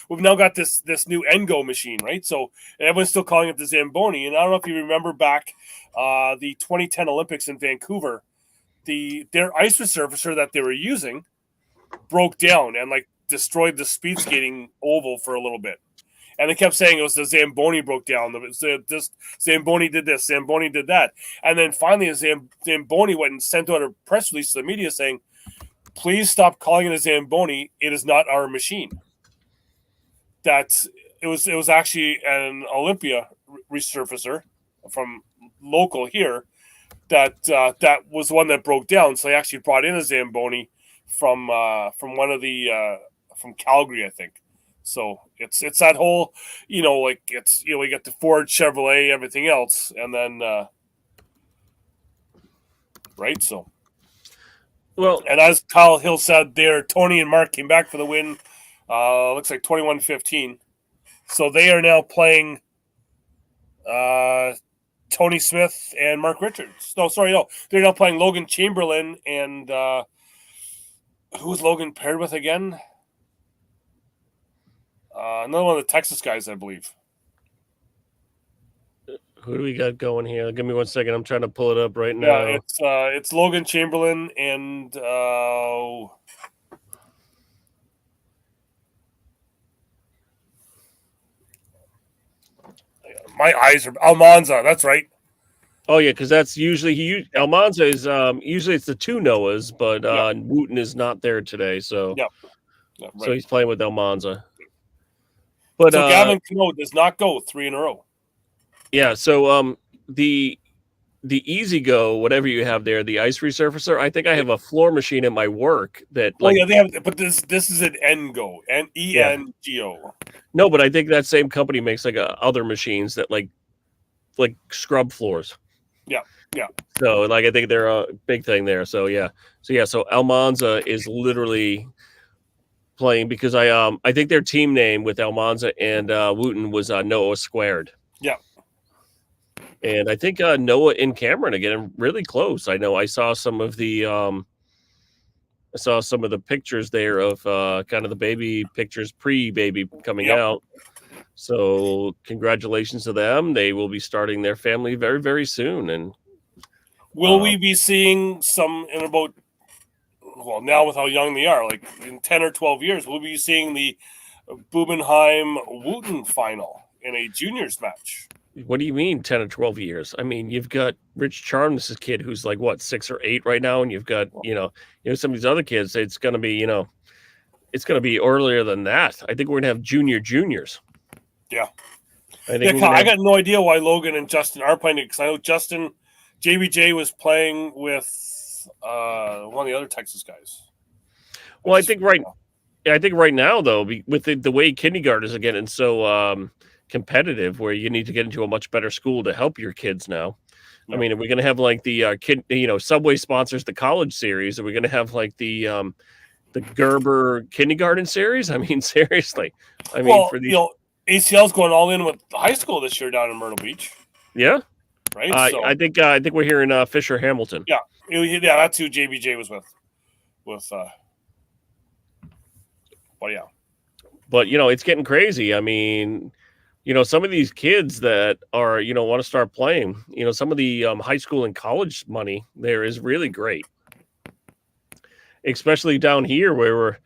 we've now got this new Engo machine, right? So everyone's still calling it the Zamboni, and I don't know if you remember back the 2010 Olympics in Vancouver, their ice resurfacer that they were using broke down and like destroyed the speed skating oval for a little bit. And they kept saying it was the Zamboni broke down. This Zamboni did this, Zamboni did that. And then finally, Zamboni went and sent out a press release to the media saying, please stop calling it a Zamboni. It is not our machine. It was actually an Olympia resurfacer from local here that was the one that broke down. So they actually brought in a Zamboni from one of the from Calgary, I think. So it's that whole, like it's we got the Ford, Chevrolet, everything else, and then right. So well, and as Kyle Hill said, there Tony and Mark came back for the win. Looks like 21-15. So they are now playing Tony Smith and Mark Richards. No. They're now playing Logan Chamberlain and who's Logan paired with again? Another one of the Texas guys, I believe. who do we got going here? Give me 1 second. I'm trying to pull it up right Yeah, now. it's Logan Chamberlain and my eyes are Almanza. That's right. Oh yeah, because that's usually Almanza is usually it's the two Noahs, but Yeah, Wooten is not there today, so yeah, yeah, so right. he's playing with Almanza. But So Gavin Cano does not go 3 in a row. yeah, so the Easy Go, whatever you have there, the ice resurfacer. I think I have a floor machine at my work that Well, like yeah, they have, but this is an Engo, yeah. Engo. No, but I think that same company makes like other machines that like scrub floors. Yeah, yeah. So like I think they're a big thing there. So yeah. So Almanza is literally playing because I think their team name with Almanza and Wooten was Noah Squared. Yeah. And I think Noah and Cameron are getting really close. I know I saw some of the pictures there of kind of the baby pictures pre-baby coming Yep. out. So congratulations to them. They will be starting their family very, very soon. And Will we be seeing some in about, well, now with how young they are, like in 10 or 12 years, we'll be seeing the Bubenheim Wooten final in a juniors match? what do you mean 10 or 12 years? I mean, you've got Rich Charms' kid who's like what 6 or 8 right now, and you've got some of these other kids. It's going to be it's going to be earlier than that. I think we're going to have juniors. Yeah. I think I got no idea why Logan and Justin are playing it, because I know JBJ was playing with one of the other Texas guys. Well, I think right now though, with the way kindergartens are getting so competitive, where you need to get into a much better school to help your kids now. Yeah. I mean, are we going to have like the kid? Subway sponsors the college series. Are we going to have like the Gerber kindergarten series? I mean, seriously. I mean, for these, ACL's going all in with the high school this year down in Myrtle Beach. Yeah, right. So I think we're hearing Fisher Hamilton. Yeah, that's who JBJ was with. But yeah, but it's getting crazy. I mean, some of these kids that are want to start playing. Some of the high school and college money there is really great, especially down here where we're.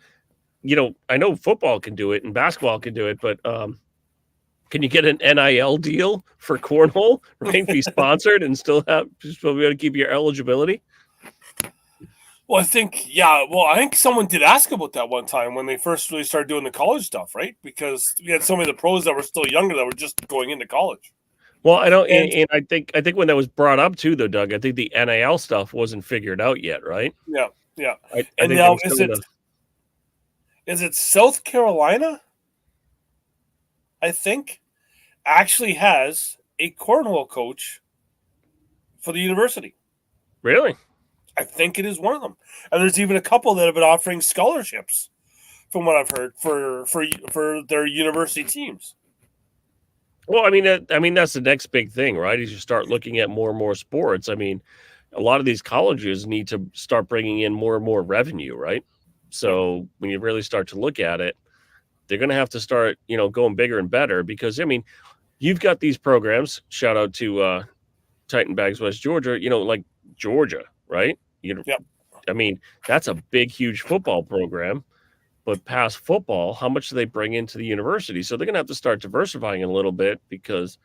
I know football can do it and basketball can do it, but can you get an NIL deal for cornhole, right? Be sponsored and still be able to keep your eligibility? Well, I think someone did ask about that one time when they first really started doing the college stuff, right? Because we had so many of the pros that were still younger that were just going into college. Well, I don't, and I think when that was brought up too, though, Doug, I think the NIL stuff wasn't figured out yet, right? Yeah. I think now is it South Carolina? I think actually has a cornhole coach for the university. Really? I think it is one of them, and there's even a couple that have been offering scholarships, from what I've heard, for their university teams. Well, I mean that's the next big thing, right? As you start looking at more and more sports, I mean, a lot of these colleges need to start bringing in more and more revenue, right? So when you really start to look at it, they're going to have to start, going bigger and better, because I mean, you've got these programs. Shout out to Titan Bags West Georgia. Like Georgia, right? I mean, that's a big, huge football program. But past football, how much do they bring into the university? So they're going to have to start diversifying a little bit, because,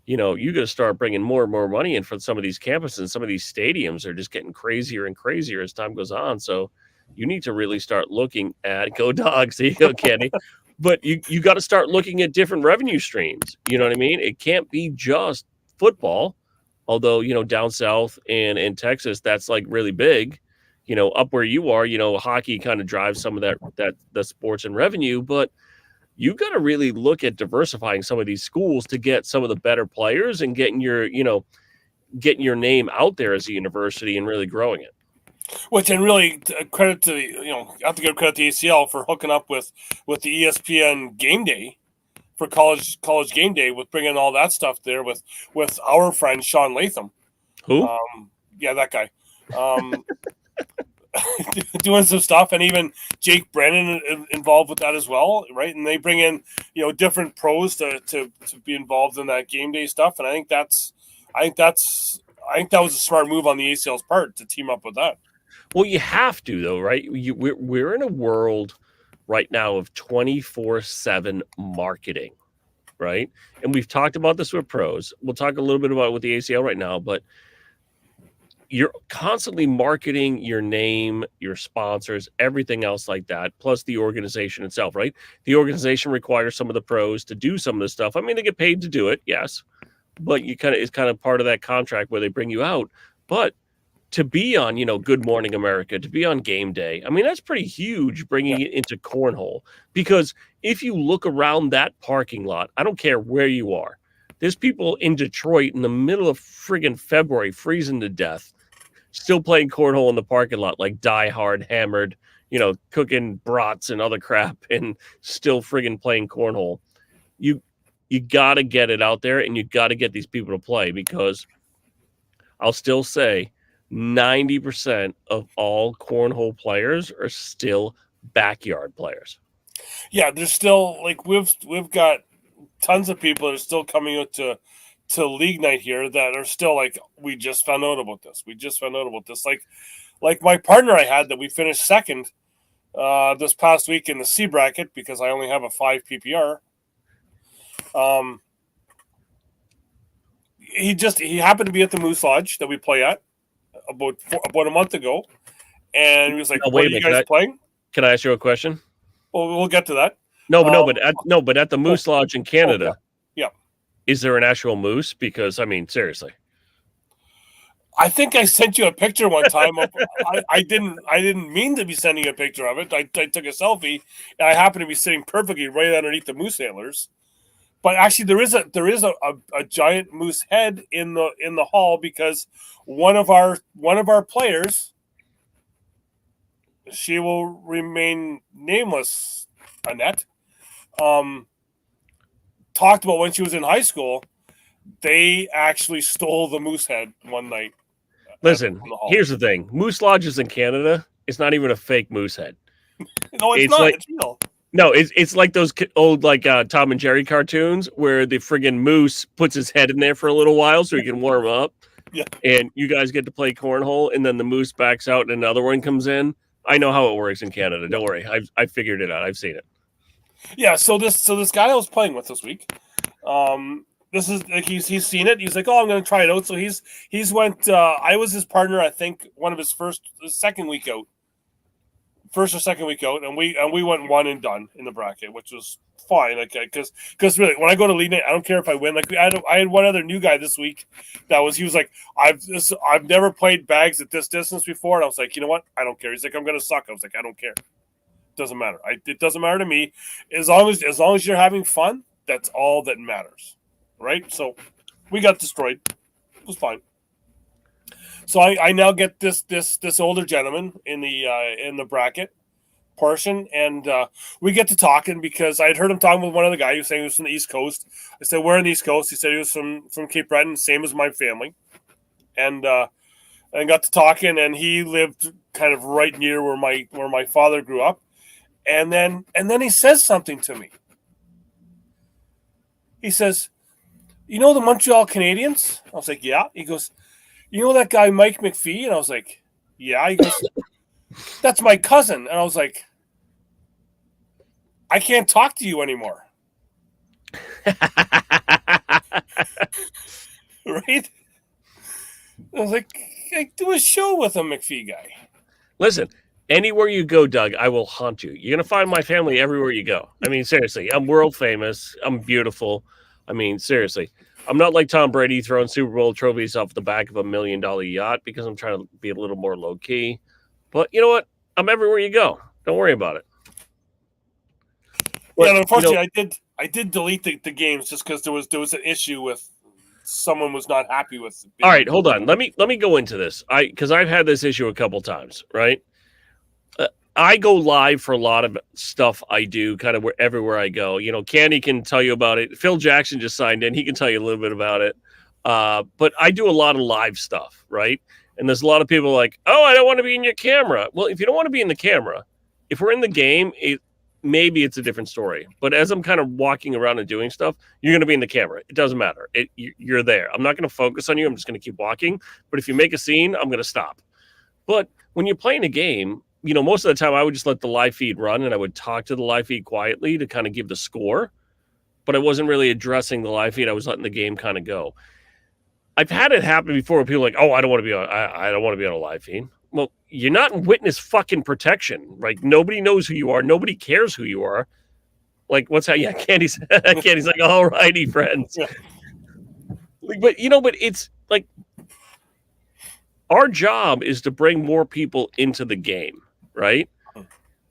you got to start bringing more and more money in for some of these campuses. And some of these stadiums are just getting crazier and crazier as time goes on. So you need to really start looking at go Dogs. There you go, Kenny. But you got to start looking at different revenue streams. You know what I mean? It can't be just football. Although, down south and in Texas, that's like really big. Up where you are, hockey kind of drives some of that the sports and revenue, but you've got to really look at diversifying some of these schools to get some of the better players and getting your name out there as a university and really growing it. Which, and really credit to I have to give credit to ACL for hooking up with the ESPN Game Day for college game day, with bringing all that stuff there with our friend Sean Latham. Who? Yeah, that guy. Doing some stuff, and even Jake Brennan involved with that as well, right? And they bring in different pros to be involved in that game day stuff, and I think that was a smart move on the ACL's part to team up with that. Well, you have to, though, right? We're in a world right now of 24/7 marketing, right? And we've talked about this with pros. We'll talk a little bit about it with the ACL right now, but you're constantly marketing your name, your sponsors, everything else like that, plus the organization itself, right? The organization requires some of the pros to do some of this stuff. I mean, they get paid to do it, yes, but it's kind of part of that contract where they bring you out. But to be on, Good Morning America, to be on game day, I mean, that's pretty huge bringing it into Cornhole. Because if you look around that parking lot, I don't care where you are, there's people in Detroit in the middle of friggin' February freezing to death, still playing Cornhole in the parking lot, like diehard, hammered, cooking brats and other crap and still friggin' playing Cornhole. You got to get it out there, and you got to get these people to play, because I'll still say 90% of all Cornhole players are still backyard players. Yeah, there's still, like, we've got tons of people that are still coming out to league night here that are still like, we just found out about this. Like my partner I had that we finished second this past week in the C bracket, because I only have a 5 PPR. He happened to be at the Moose Lodge that we play at about a month ago, and he was like, "What are you guys playing?" Can I ask you a question? Well, we'll get to that. But at the Moose Lodge in Canada, yeah. Is there an actual moose? Because I mean, seriously, I think I sent you a picture one time. I didn't mean to be sending a picture of it. I took a selfie, and I happened to be sitting perfectly right underneath the moose antlers. But actually, there is a giant moose head in the hall, because one of our players, she will remain nameless, Annette, talked about when she was in high school, they actually stole the moose head one night. Listen, here's the thing: Moose Lodges in Canada, it's not even a fake moose head. No, it's not. It's real. No, it's like those old Tom and Jerry cartoons where the friggin' moose puts his head in there for a little while so he can warm up. Yeah. And you guys get to play Cornhole, and then the moose backs out and another one comes in. I know how it works in Canada. Don't worry. I figured it out. I've seen it. Yeah, so this guy I was playing with this week, this is like he's seen it. He's like, "Oh, I'm going to try it out." So he's went. I was his partner, I think, one of his second week out, and we went one and done in the bracket, which was fine. Like, because really, when I go to league night, I don't care if I win. Like, I had one other new guy this week he was like, I've never played bags at this distance before, and I was like, you know what? I don't care. He's like, I'm going to suck. I was like, I don't care. Doesn't matter. It doesn't matter to me. As long as you're having fun, that's all that matters, right? So we got destroyed. It was fine. So I now get this older gentleman in the bracket portion, and we get to talking, because I had heard him talking with one other guy who was saying he was from the East Coast. I said, "Where in the East Coast?" He said he was from Cape Breton, same as my family, and got to talking, and he lived kind of right near where my father grew up. And then he says something to me. He says, "You know the Montreal Canadiens?" I was like, "Yeah." He goes, "You know that guy Mike McPhee?" And I was like, "Yeah." He goes, "That's my cousin." And I was like, "I can't talk to you anymore." Right? I was like, I do a show with a McPhee guy. Listen, anywhere you go, Doug, I will haunt you. You're going to find my family everywhere you go. I mean, seriously, I'm world famous. I'm beautiful. I mean, seriously, I'm not like Tom Brady throwing Super Bowl trophies off the back of $1 million yacht, because I'm trying to be a little more low key. But you know what? I'm everywhere you go. Don't worry about it. But, yeah, unfortunately, I did delete the games just because there was an issue with someone was not happy with. All right, hold on. Let me go into this. Because I've had this issue a couple times, right? I go live for a lot of stuff I do, kind of everywhere I go. Candy can tell you about it. Phil Jackson just signed in. He can tell you a little bit about it. But I do a lot of live stuff, right? And there's a lot of people like, "Oh, I don't want to be in your camera." Well, if you don't want to be in the camera, if we're in the game, maybe it's a different story. But as I'm kind of walking around and doing stuff, you're going to be in the camera. It doesn't matter. You're there. I'm not going to focus on you. I'm just going to keep walking. But if you make a scene, I'm going to stop. But when you're playing a game, most of the time I would just let the live feed run, and I would talk to the live feed quietly to kind of give the score. but I wasn't really addressing the live feed. I was letting the game kind of go. I've had it happen before where people are like, oh, I don't want to be on. I don't want to be on a live feed. Well, you're not in witness fucking protection. Like nobody knows who you are. Nobody cares who you are. Like what's that? Yeah, Candy's like, all righty, friends. Yeah. Like, but it's like our job is to bring more people into the game, right?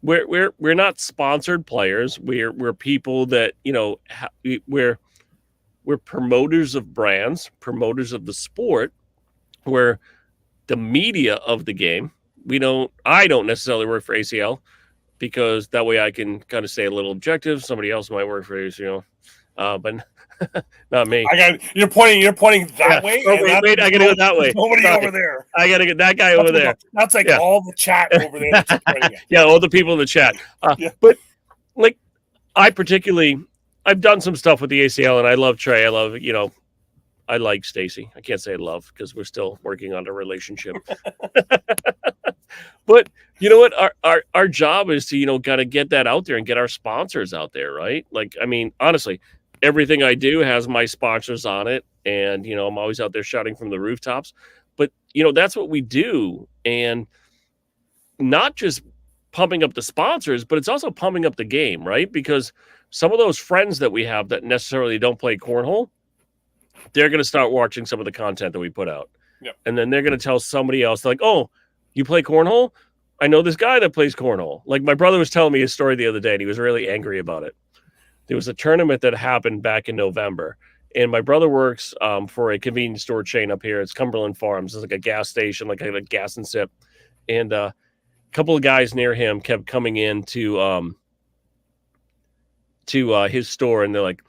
We're not sponsored players. We're people that we're promoters of brands, promoters of the sport. We're the media of the game. I don't necessarily work for ACL because that way I can kind of stay a little objective. Somebody else might work for ACL, but not me. You're pointing that way. Oh, wait, I gotta go that way. Nobody over there. I gotta get that guy over there. That's like all the chat over there. That's yeah, all the people in the chat. But like, I've done some stuff with the ACL, and I love Trey. I like Stacy. I can't say I love because we're still working on a relationship. But you know what? Our job is to, gotta get that out there and get our sponsors out there, right? Like, I mean, honestly, everything I do has my sponsors on it. And, I'm always out there shouting from the rooftops. But, that's what we do. And not just pumping up the sponsors, but it's also pumping up the game, right? Because some of those friends that we have that necessarily don't play cornhole, they're going to start watching some of the content that we put out. Yep. And then they're going to tell somebody else, like, oh, you play cornhole? I know this guy that plays cornhole. Like my brother was telling me his story the other day, and he was really angry about it. There was a tournament that happened back in November, and my brother works for a convenience store chain up here. It's Cumberland Farms. It's like a gas station, like a gas and sip. And a couple of guys near him kept coming in to his store, and they're like,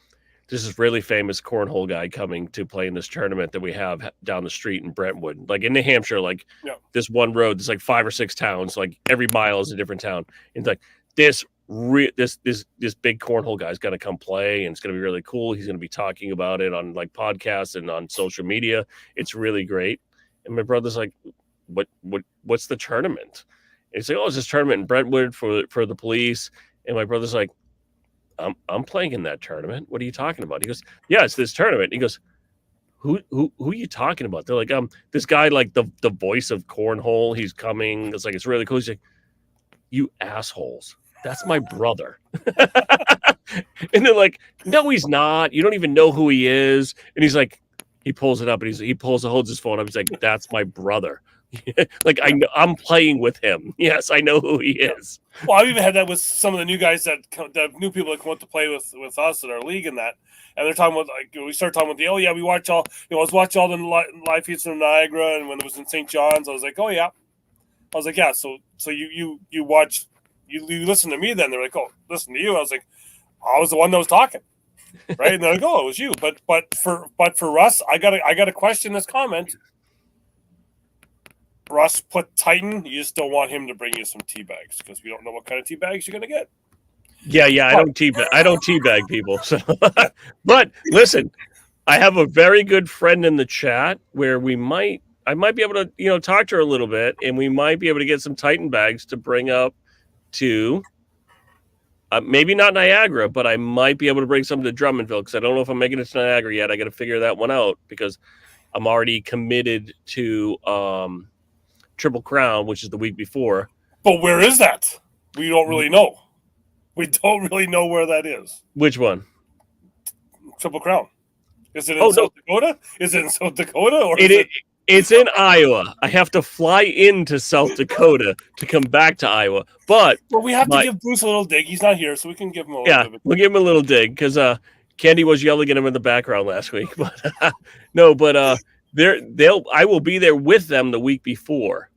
"This is really famous cornhole guy coming to play in this tournament that we have down the street in Brentwood, like in New Hampshire, like this one road. There's like 5 or 6 towns, like every mile is a different town. And it's like this big cornhole guy's going to come play, and it's going to be really cool. He's going to be talking about it on like podcasts and on social media. It's really great." And my brother's like, "What's the tournament?" And he's like, "Oh, it's this tournament in Brentwood for the police." And my brother's like, I'm playing in that tournament. What are you talking about? He goes, "Yeah, it's this tournament." He goes, Who are you talking about? They're like, this guy, like the voice of cornhole, he's coming. It's like, it's really cool. He's like, "You assholes. That's my brother." And they're like, "No, he's not. You don't even know who he is." And he's like, he pulls it up, and holds his phone up. He's like, "That's my brother." Like, I'm playing with him. Yes, I know who he is. Well, I've even had that with some of the new guys the new people that come out to play with us in our league and that. And they're talking about, like, we started talking about I was watching all the live feeds from Niagara, and when it was in St. John's, I was like, "Oh yeah." I was like, "Yeah." So you watch, you listen to me then. They're like, "Oh, listen to you." I was like, "I was the one that was talking." Right? And they're like, "Oh, it was you." But for Russ, I gotta question this comment. Russ put Titan. You just don't want him to bring you some tea bags because we don't know what kind of tea bags you're gonna get. Yeah. I don't teabag people. So, but listen, I have a very good friend in the chat where I might be able to talk to her a little bit, and we might be able to get some Titan bags to bring up to maybe not Niagara, but I might be able to bring some to Drummondville because I don't know if I'm making it to Niagara yet. I got to figure that one out because I'm already committed to Triple Crown, which is the week before. But where is that? We don't really know. We don't really know where that is. Which one? Triple Crown. Is it in South Dakota? Is it in South Dakota? Or it's in Iowa. I have to fly into South Dakota to come back to Iowa. But we have to give Bruce a little dig. He's not here, so we can give him a little dig. We'll give him a little dig because Candy was yelling at him in the background last week. But I will be there with them the week before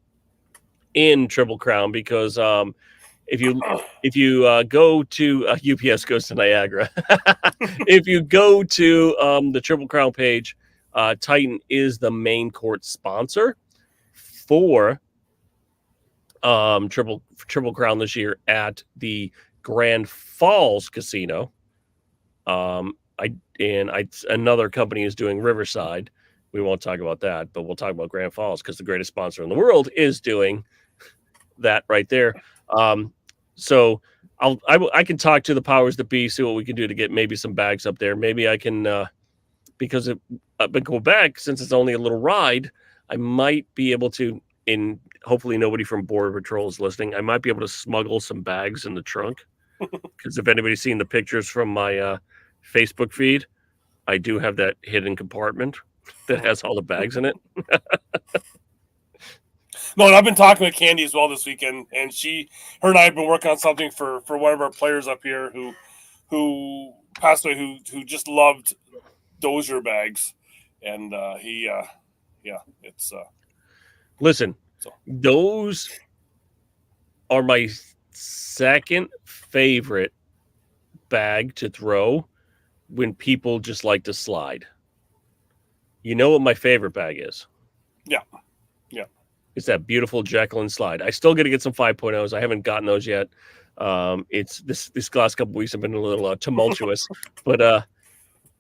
in Triple Crown because if you go to UPS goes to Niagara, if you go to the Triple Crown page, Titan is the main court sponsor for Triple Crown this year at the Grand Falls Casino. Another company is doing Riverside. We won't talk about that, but we'll talk about Grand Falls because the greatest sponsor in the world is doing that right there. So I can talk to the powers that be, see what we can do to get maybe some bags up there. Maybe I can because up in Quebec, since it's only a little ride, I might be able to. And hopefully nobody from Border Patrol is listening. I might be able to smuggle some bags in the trunk because if anybody's seen the pictures from my Facebook feed, I do have that hidden compartment that has all the bags in it. No, and I've been talking with Candy as well this weekend, and her and I have been working on something for one of our players up here who passed away, who just loved Dozier bags, and it's Listen, so. Those are my second favorite bag to throw when people just like to slide. You know what my favorite bag is? Yeah. It's that beautiful Jacqueline slide. I still got to get some 5.0s. I haven't gotten those yet. It's this last couple weeks have been a little tumultuous, but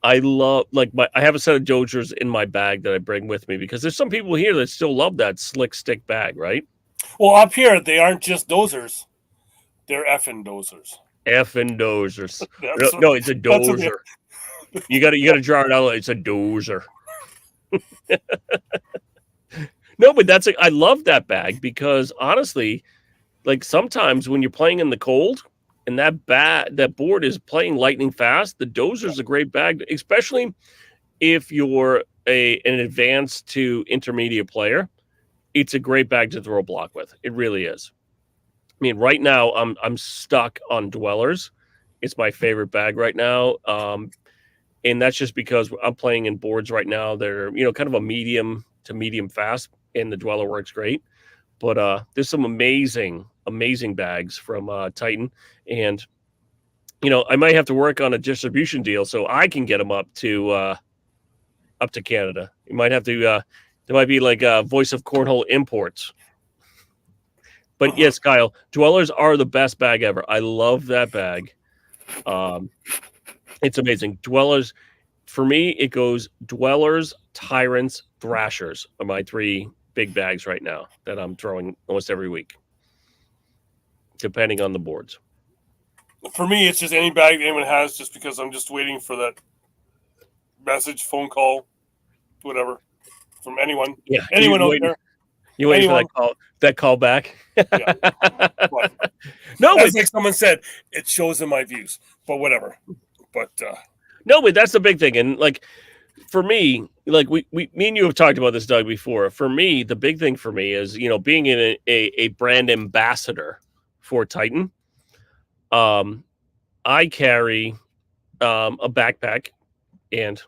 I love I have a set of Dozers in my bag that I bring with me because there's some people here that still love that slick stick bag, right? Well, up here they aren't just Dozers; they're effing Dozers. Effing Dozers. No, it's a Dozer. You got to draw it out. It's a Dozer. No, but I love that bag because honestly, like sometimes when you're playing in the cold and that board is playing lightning fast, the Dozer's a great bag, especially if you're an advanced to intermediate player. It's a great bag to throw a block with. It really is. I mean, right now I'm stuck on Dwellers. It's my favorite bag right now. And that's just because I'm playing in boards right now that are, kind of a medium to medium fast, and the Dweller works great. But there's some amazing bags from Titan. And, I might have to work on a distribution deal so I can get them up to Canada. You might have to, there might be like a Voice of Cornhole imports. But yes, Kyle, Dwellers are the best bag ever. I love that bag. It's amazing. Dwellers, for me, it goes Dwellers, Tyrants, Thrashers are my three big bags right now that I'm throwing almost every week, depending on the boards. For me, it's just any bag anyone has, just because I'm just waiting for that message, phone call, whatever, from anyone. Yeah, anyone out there. You waiting for that call back? Yeah. No, that's like someone said, it shows in my views, but whatever. But no, but that's the big thing. And like for me, like me and you have talked about this, Doug, before. For me, the big thing for me is, being in a brand ambassador for Titan. I carry a backpack, and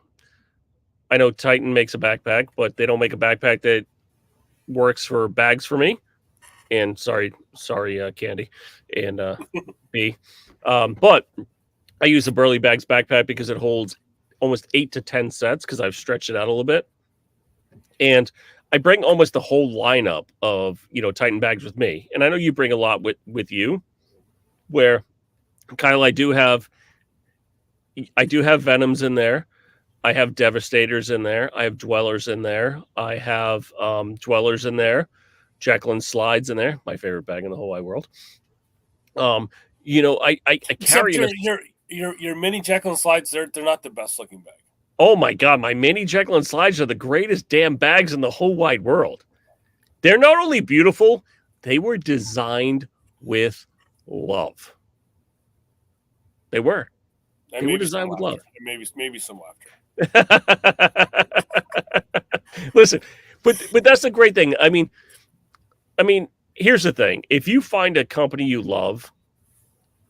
I know Titan makes a backpack, but they don't make a backpack that works for bags for me. And sorry, Candy and B. But I use the Burley Bags backpack because it holds almost 8 to 10 sets because I've stretched it out a little bit. And I bring almost the whole lineup of, Titan bags with me. And I know you bring a lot with you, where Kyle, I do have Venoms in there. I have Devastators in there. I have Dwellers in there. I have Dwellers in there. Jacqueline Slides in there. My favorite bag in the whole wide world. I carry your mini Jacqueline Slides. They're not the best looking bag. Oh my God, my mini Jacqueline Slides are the greatest damn bags in the whole wide world. They're not only beautiful, they were designed with love. They were. They were designed with love. Maybe some laughter. Listen, but that's the great thing. I mean, here's the thing. If you find a company you love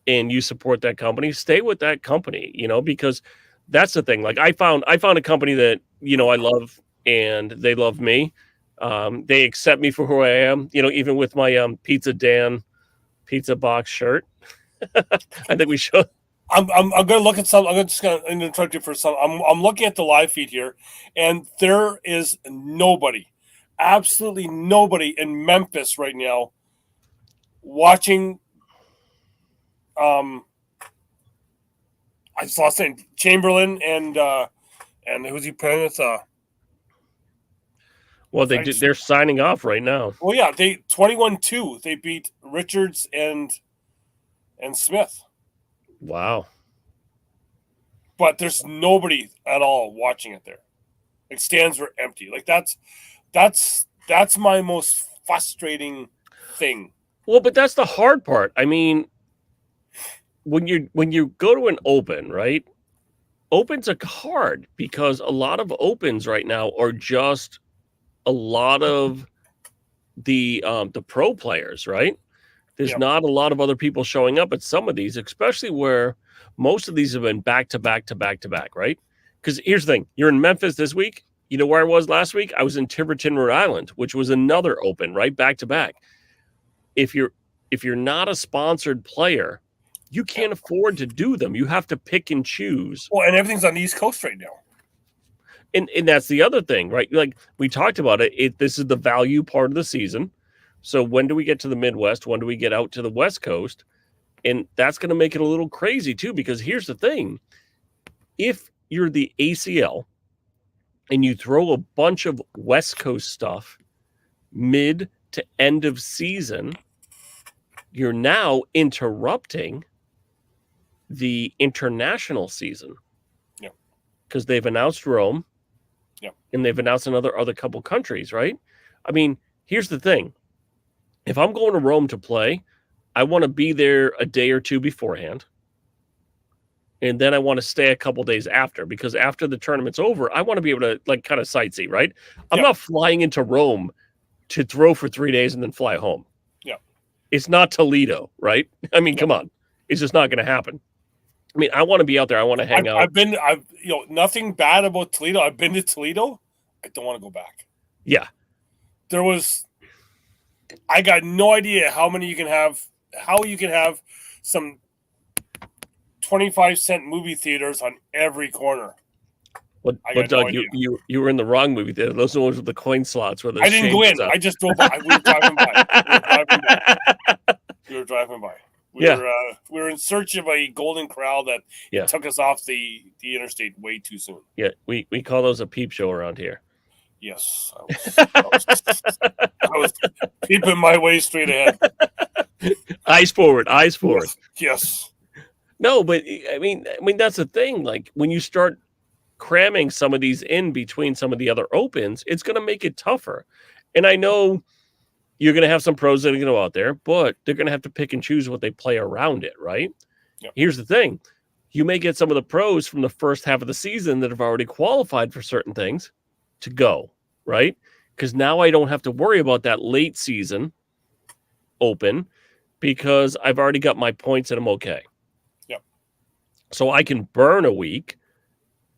and you support that company, stay with that company, because that's the thing. Like I found a company that, I love and they love me. They accept me for who I am, even with my Pizza Dan pizza box shirt. I think we should. I'm going to look at some. I'm just going to interrupt you for some. I'm looking at the live feed here, and there is nobody, absolutely nobody in Memphis right now watching. I just lost name, Chamberlain and who's he playing with? Well, they're signing off right now. Well, yeah, they 21-2. They beat Richards and and Smith. Wow. But there's nobody at all watching it there. Like, stands were empty. Like, that's my most frustrating thing. Well, but that's the hard part. I mean, when you go to an open, right? Opens are hard because a lot of opens right now are just a lot of the pro players, right? There's Yep. not a lot of other people showing up at some of these, especially where most of these have been back to back to back to back, right? Because here's the thing: you're in Memphis this week. You know where I was last week? I was in Tiverton, Rhode Island, which was another open, right, back to back. If you're not a sponsored player, you can't afford to do them. You have to pick and choose. Well, and everything's on the East Coast right now. And that's the other thing, right? Like we talked about it. This is the value part of the season. So when do we get to the Midwest? When do we get out to the West Coast? And that's going to make it a little crazy too, because here's the thing. If you're the ACL and you throw a bunch of West Coast stuff mid to end of season, you're now interrupting the international season. Yeah. Because they've announced Rome. Yeah. And they've announced other couple countries, right? I mean, here's the thing. If I'm going to Rome to play, I want to be there a day or two beforehand. And then I want to stay a couple days after, because after the tournament's over, I want to be able to like kind of sightsee, right? I'm not flying into Rome to throw for 3 days and then fly home. Yeah. It's not Toledo, right? I mean, come on. It's just not going to happen. I mean, I want to be out there. I want to hang out. I've nothing bad about Toledo. I've been to Toledo. I don't want to go back. Yeah. I got no idea how you can have some 25-cent movie theaters on every corner. But Doug, you were in the wrong movie theater. Those are the ones with the coin slots where I didn't go in. I just drove by. We were driving by. We were in search of a golden corral that took us off the interstate way too soon. Yeah, we call those a peep show around here. Yes, I was peeping my way straight ahead. Eyes forward. Yes. No, but I mean that's the thing. Like when you start cramming some of these in between some of the other opens, it's going to make it tougher. And I know you're going to have some pros that are going to go out there, but they're going to have to pick and choose what they play around it, right? Yep. Here's the thing. You may get some of the pros from the first half of the season that have already qualified for certain things to go, right? Because now I don't have to worry about that late season open because I've already got my points and I'm okay. Yep. So I can burn a week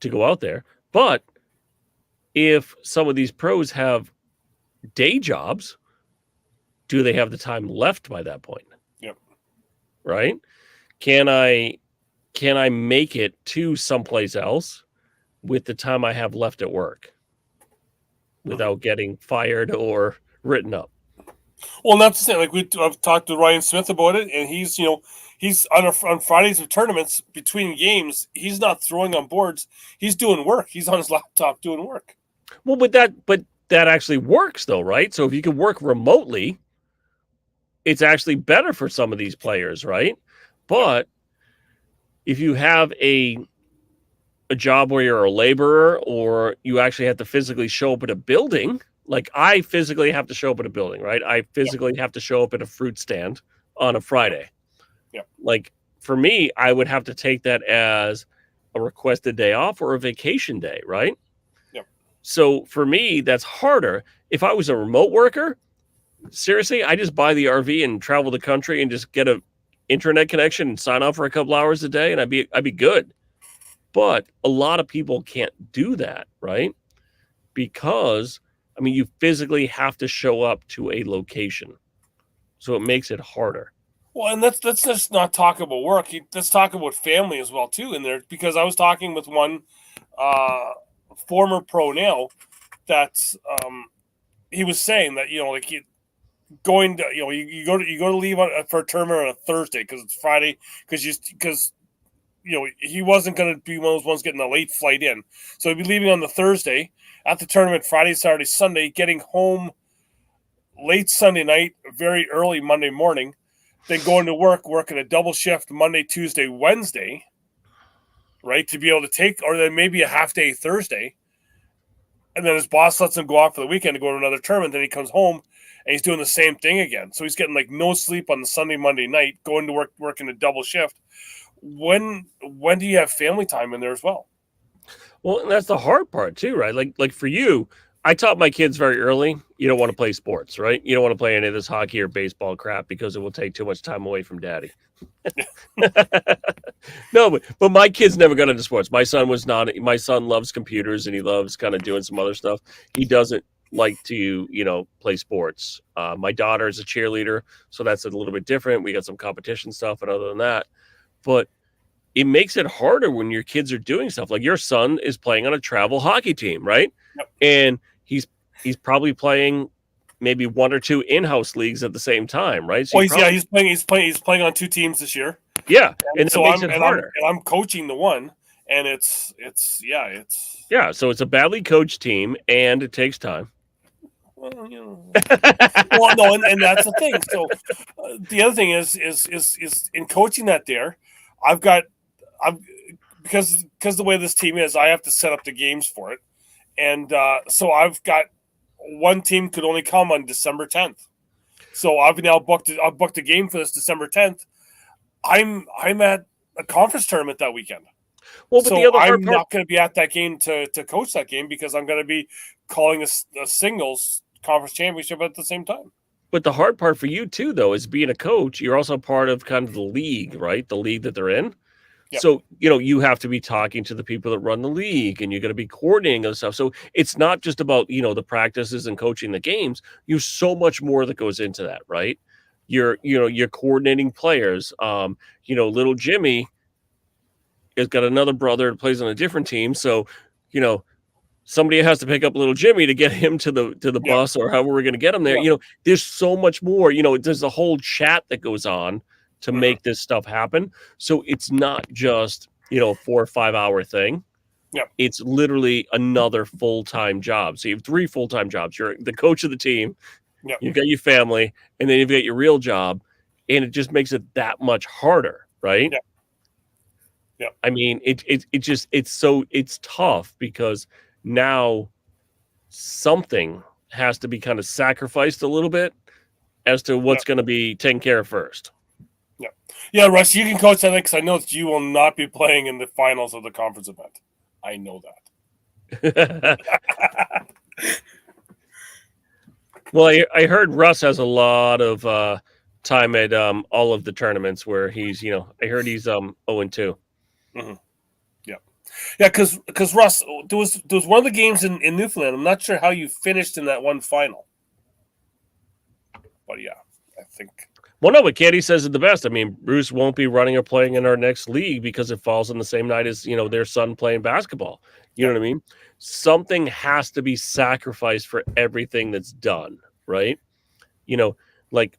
to go out there. But if some of these pros have day jobs, do they have the time left by that point? Yep. Right? Can I make it to someplace else with the time I have left at work without getting fired or written up? Well, and that's the thing. Like I've talked to Ryan Smith about it, and he's on Fridays of tournaments between games. He's not throwing on boards. He's doing work. He's on his laptop doing work. Well, but that actually works though, right? So if you can work remotely, it's actually better for some of these players, right? But if you have a job where you're a laborer or you actually have to physically show up at a building, like I physically have to show up at a building, right? I physically have to show up at a fruit stand on a Friday. Yeah. Like for me, I would have to take that as a requested day off or a vacation day, right? Yeah. So for me, that's harder. If I was a remote worker, seriously, I just buy the RV and travel the country and just get a internet connection and sign on for a couple hours a day and I'd be good. But a lot of people can't do that, right? Because I mean, you physically have to show up to a location. So it makes it harder. Well, and let's just not talk about work. Let's talk about family as well too in there, because I was talking with one former pro now that's he was saying that like going to you go to leave for a tournament on a Thursday because it's Friday because he wasn't going to be one of those ones getting a late flight in, so he'd be leaving on the Thursday at the tournament Friday, Saturday, Sunday, getting home late Sunday night, very early Monday morning, then going to work, working a double shift Monday, Tuesday, Wednesday, right, to be able to take, or then maybe a half day Thursday, and then his boss lets him go off for the weekend to go to another tournament. Then he comes home and he's doing the same thing again. So he's getting like no sleep on the Sunday, Monday night, going to work, working a double shift. When do you have family time in there as well? Well, and that's the hard part too, right? Like for you, I taught my kids very early, you don't want to play sports, right? You don't want to play any of this hockey or baseball crap because it will take too much time away from daddy. No, but my kids never got into sports. My son loves computers and he loves kind of doing some other stuff. He doesn't like to, play sports. My daughter is a cheerleader, so that's a little bit different. We got some competition stuff, and other than that, but it makes it harder when your kids are doing stuff. Like your son is playing on a travel hockey team, right? Yep. And he's probably playing maybe one or two in-house leagues at the same time, right? So he's playing on two teams this year. Yeah, and so makes it harder. I'm coaching the one, and it's so it's a badly coached team, and it takes time. Well, well, no, and that's the thing. So the other thing is in coaching that there, because the way this team is, I have to set up the games for it, and so I've got one team could only come on December 10th. So I've now booked a game for this December 10th. I'm at a conference tournament that weekend. Well, but so I'm not going to be at that game to coach that game because I'm going to be calling a singles conference championship at the same time. But the hard part for you too, though, is being a coach. You're also part of kind of the league, right? The league that they're in. Yep. So, you have to be talking to the people that run the league and you're going to be coordinating and stuff. So it's not just about, the practices and coaching the games. There's so much more that goes into that, right? You're coordinating players. Little Jimmy has got another brother that plays on a different team. So, somebody has to pick up little Jimmy to get him to the bus or however we're going to get him there. Yeah. There's so much more, there's a whole chat that goes on to make this stuff happen. So it's not just, a 4 or 5 hour thing. Yeah. It's literally another full-time job. So you have 3 full-time jobs. You're the coach of the team. Yeah. You've got your family, and then you've got your real job. And it just makes it that much harder, right? Yeah. Yeah. I mean, it's tough because now something has to be kind of sacrificed a little bit as to what's going to be taken care of first. Yeah, Russ, you can coach that because I know that you will not be playing in the finals of the conference event. I know that. Well, I heard Russ has a lot of time at all of the tournaments where he's, I heard he's 0-2. Mm-hmm. Yeah, because Russ, there was one of the games in Newfoundland. I'm not sure how you finished in that one final, but yeah, I think. Well, no, but Katie says it the best. I mean, Bruce won't be running or playing in our next league because it falls on the same night as, their son playing basketball. You know what I mean? Something has to be sacrificed for everything that's done, right? Like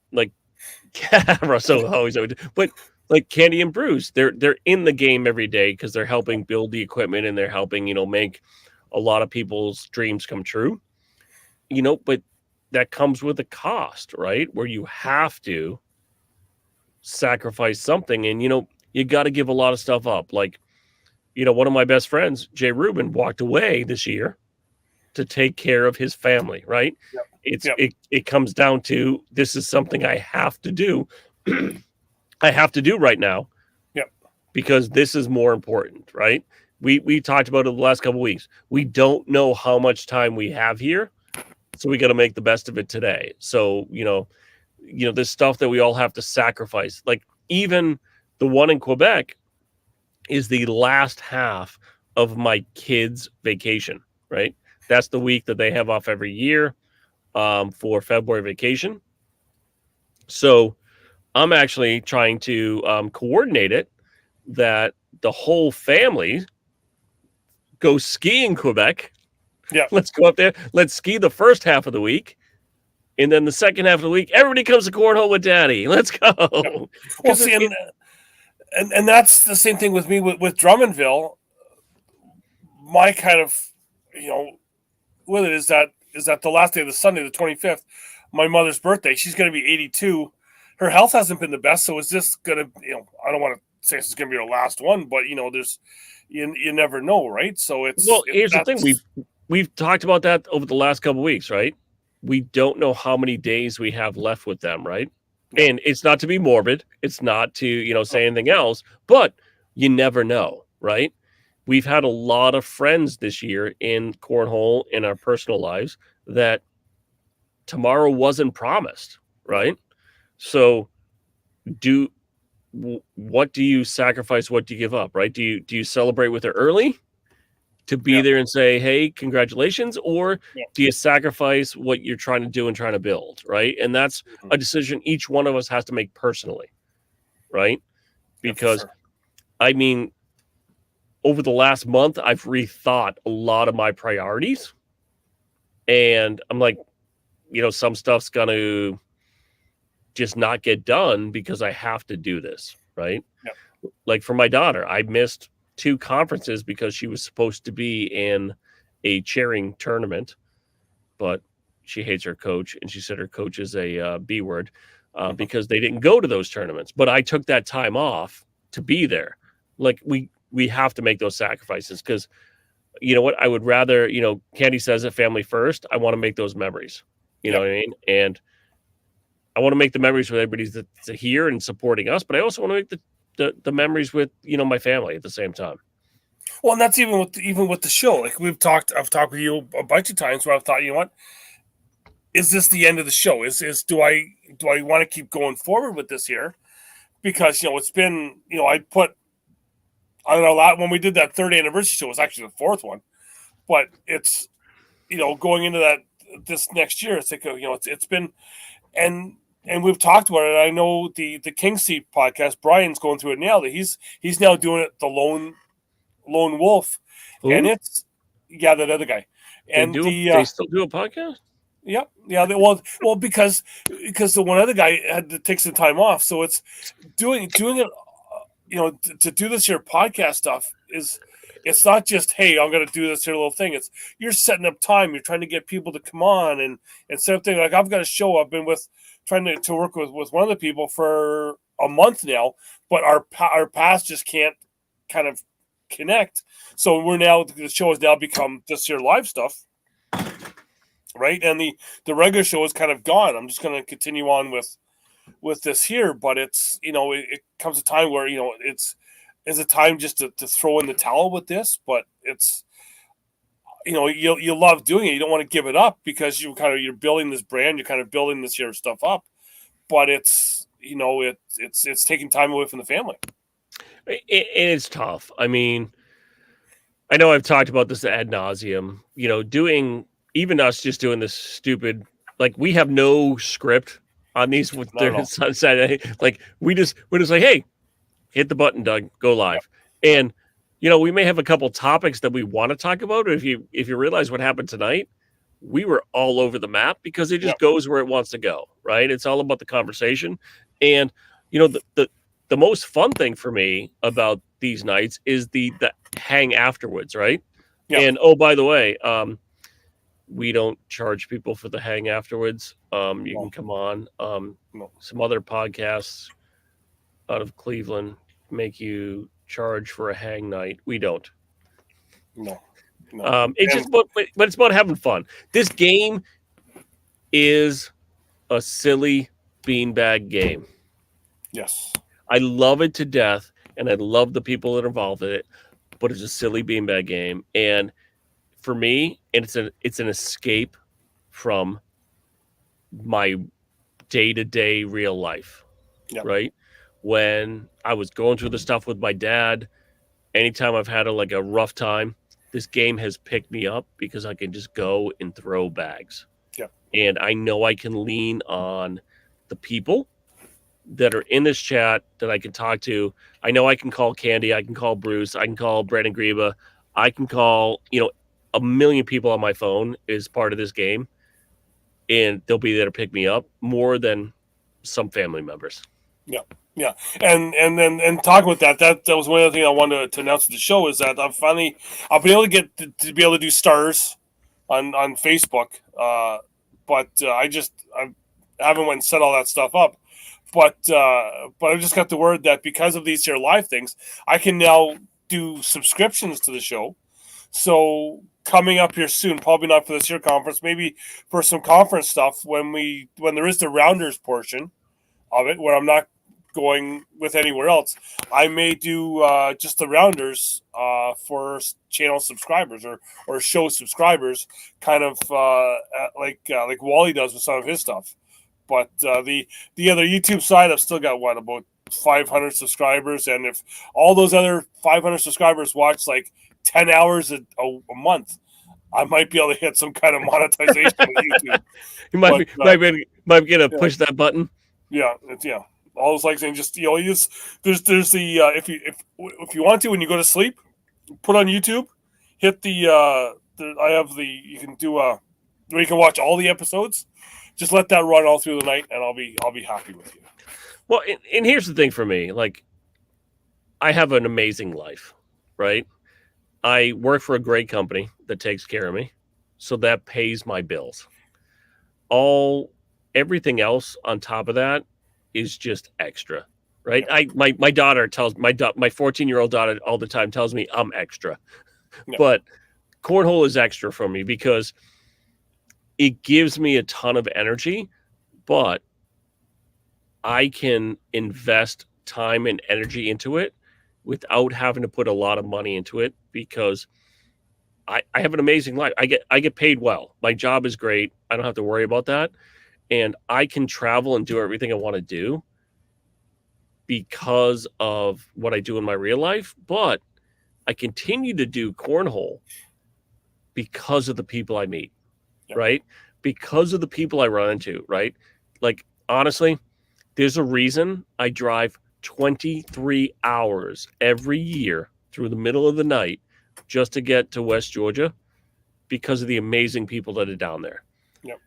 Russell always, but like Candy and Bruce, they're in the game every day because they're helping build the equipment and they're helping, make a lot of people's dreams come true. But that comes with a cost, right? Where you have to sacrifice something, and you got to give a lot of stuff up. Like, one of my best friends, Jay Rubin, walked away this year to take care of his family, right? Yep. It comes down to, this is something I have to do. I have to do right now. Yep. Because this is more important, right? We talked about it the last couple of weeks. We don't know how much time we have here, so we got to make the best of it today. So, this stuff that we all have to sacrifice, like even the one in Quebec is the last half of my kids' vacation, right? That's the week that they have off every year for February vacation. So I'm actually trying to coordinate it that the whole family go ski in Quebec. Yeah. Let's go up there. Let's ski the first half of the week. And then the second half of the week, everybody comes to Cornhole with Daddy. Let's go. Yeah. Well, see, and that's the same thing with me with Drummondville. My kind of, with it is that the last day of the Sunday, the 25th, my mother's birthday. She's going to be 82. her health hasn't been the best. So is this gonna, I don't want to say this is gonna be her last one, but there's you never know, right? So here's the thing: we've talked about that over the last couple of weeks, right? We don't know how many days we have left with them, right? Yeah. And it's not to be morbid, it's not to say anything else, but you never know, right? We've had a lot of friends this year in cornhole in our personal lives that tomorrow wasn't promised, right? So what do you sacrifice? What do you give up, right? Do you celebrate with her early to be there and say, hey, congratulations? Or do you sacrifice what you're trying to do and trying to build, right? And that's a decision each one of us has to make personally, right? Because, I mean, over the last month, I've rethought a lot of my priorities. And I'm like, some stuff's going to just not get done because I have to do this, right? Yep. Like for my daughter, I missed 2 conferences because she was supposed to be in a chairing tournament, but she hates her coach, and she said her coach is a B word because they didn't go to those tournaments. But I took that time off to be there. Like we have to make those sacrifices because you know what? I would rather, Candy says it, family first. I want to make those memories. You know what I mean? And I want to make the memories with everybody that's here and supporting us, but I also want to make the memories with my family at the same time. Well, and that's even with the show. Like I've talked with you a bunch of times where I've thought, what is this the end of the show? Is do I want to keep going forward with this here? Because it's been I don't know when we did that 3rd anniversary show, it was actually the 4th one, but it's going into that this next year, it's like it's been and we've talked about it. I know the King Seat podcast, Brian's going through it now. That he's now doing it the lone wolf. Who? And it's that other guy. And they still do a podcast? Yep. Yeah. Well, because the one other guy had to take some time off, so it's doing it. To do this here podcast stuff it's not just, hey, I'm going to do this here little thing. It's you're setting up time. You're trying to get people to come on and set up things. Like I've got a show. I've been trying to work with one of the people for a month now, but our paths just can't kind of connect. So the show has now become this here live stuff, right? And the regular show is kind of gone. I'm just going to continue on with this here, but it's it comes a time where it's a time just to throw in the towel with this, but it's you love doing it. You don't want to give it up because you're building this brand, you're kind of building this here stuff up, but it's it's taking time away from the family. It's tough. I mean, I know I've talked about this ad nauseum. Doing even us just doing this stupid, like we have no script on these with Saturday. Like we're just like, hey, hit the button, Doug, go live. Yep. And we may have a couple topics that we want to talk about. Or if you realize what happened tonight, we were all over the map because it just goes where it wants to go, right? It's all about the conversation. And the most fun thing for me about these nights is the hang afterwards, right? Yep. And oh, by the way, we don't charge people for the hang afterwards. You can come on. Some other podcasts out of Cleveland make you charge for a hang night. We don't. No. It's just but it's about having fun. This game is a silly beanbag game. Yes. I love it to death, and I love the people that are involved in it, but it's a silly beanbag game. And for me, it's an escape from my day-to-day real life, right? When I was going through the stuff with my dad, anytime I've had a rough time, this game has picked me up because I can just go and throw bags. Yeah. And I know I can lean on the people that are in this chat that I can talk to. I know I can call Candy, I can call Bruce, I can call Brandon Greba, I can call, a million people on my phone is part of this game, and they'll be there to pick me up more than some family members. Yeah. Yeah. And talking with that was one of the things I wanted to announce at the show is that I've been able to get to be able to do stars on Facebook. But I haven't went and set all that stuff up. but I just got the word that because of these here live things, I can now do subscriptions to the show. So coming up here soon, probably not for this year conference, maybe for some conference stuff when there is the rounders portion of it, where I'm not going with anywhere else, I may do just the rounders for channel subscribers or show subscribers, kind of like Wally does with some of his stuff. But the other YouTube side, I've still got about 500 subscribers, and if all those other 500 subscribers watch like 10 hours a month, I might be able to hit some kind of monetization with YouTube. You might get to push that button. Yeah, all those likes, and just use there's the if you want to, when you go to sleep, put on YouTube, hit I have you can do where you can watch all the episodes. Just let that run all through the night, and I'll be happy with you. Well, and here's the thing for me, like, I have an amazing life, right? I work for a great company that takes care of me, so that pays my bills. Everything else on top of that is just extra, right? Yeah. My daughter tells my 14-year-old daughter all the time tells me I'm extra, yeah. But Cornhole is extra for me because it gives me a ton of energy, but I can invest time and energy into it without having to put a lot of money into it because I have an amazing life. I get paid well. My job is great. I don't have to worry about that. And I can travel and do everything I want to do because of what I do in my real life. But I continue to do Cornhole because of the people I meet, yeah. Right? Because of the people I run into, right? Like, honestly, there's a reason I drive 23 hours every year through the middle of the night just to get to West Georgia because of the amazing people that are down there. Yep.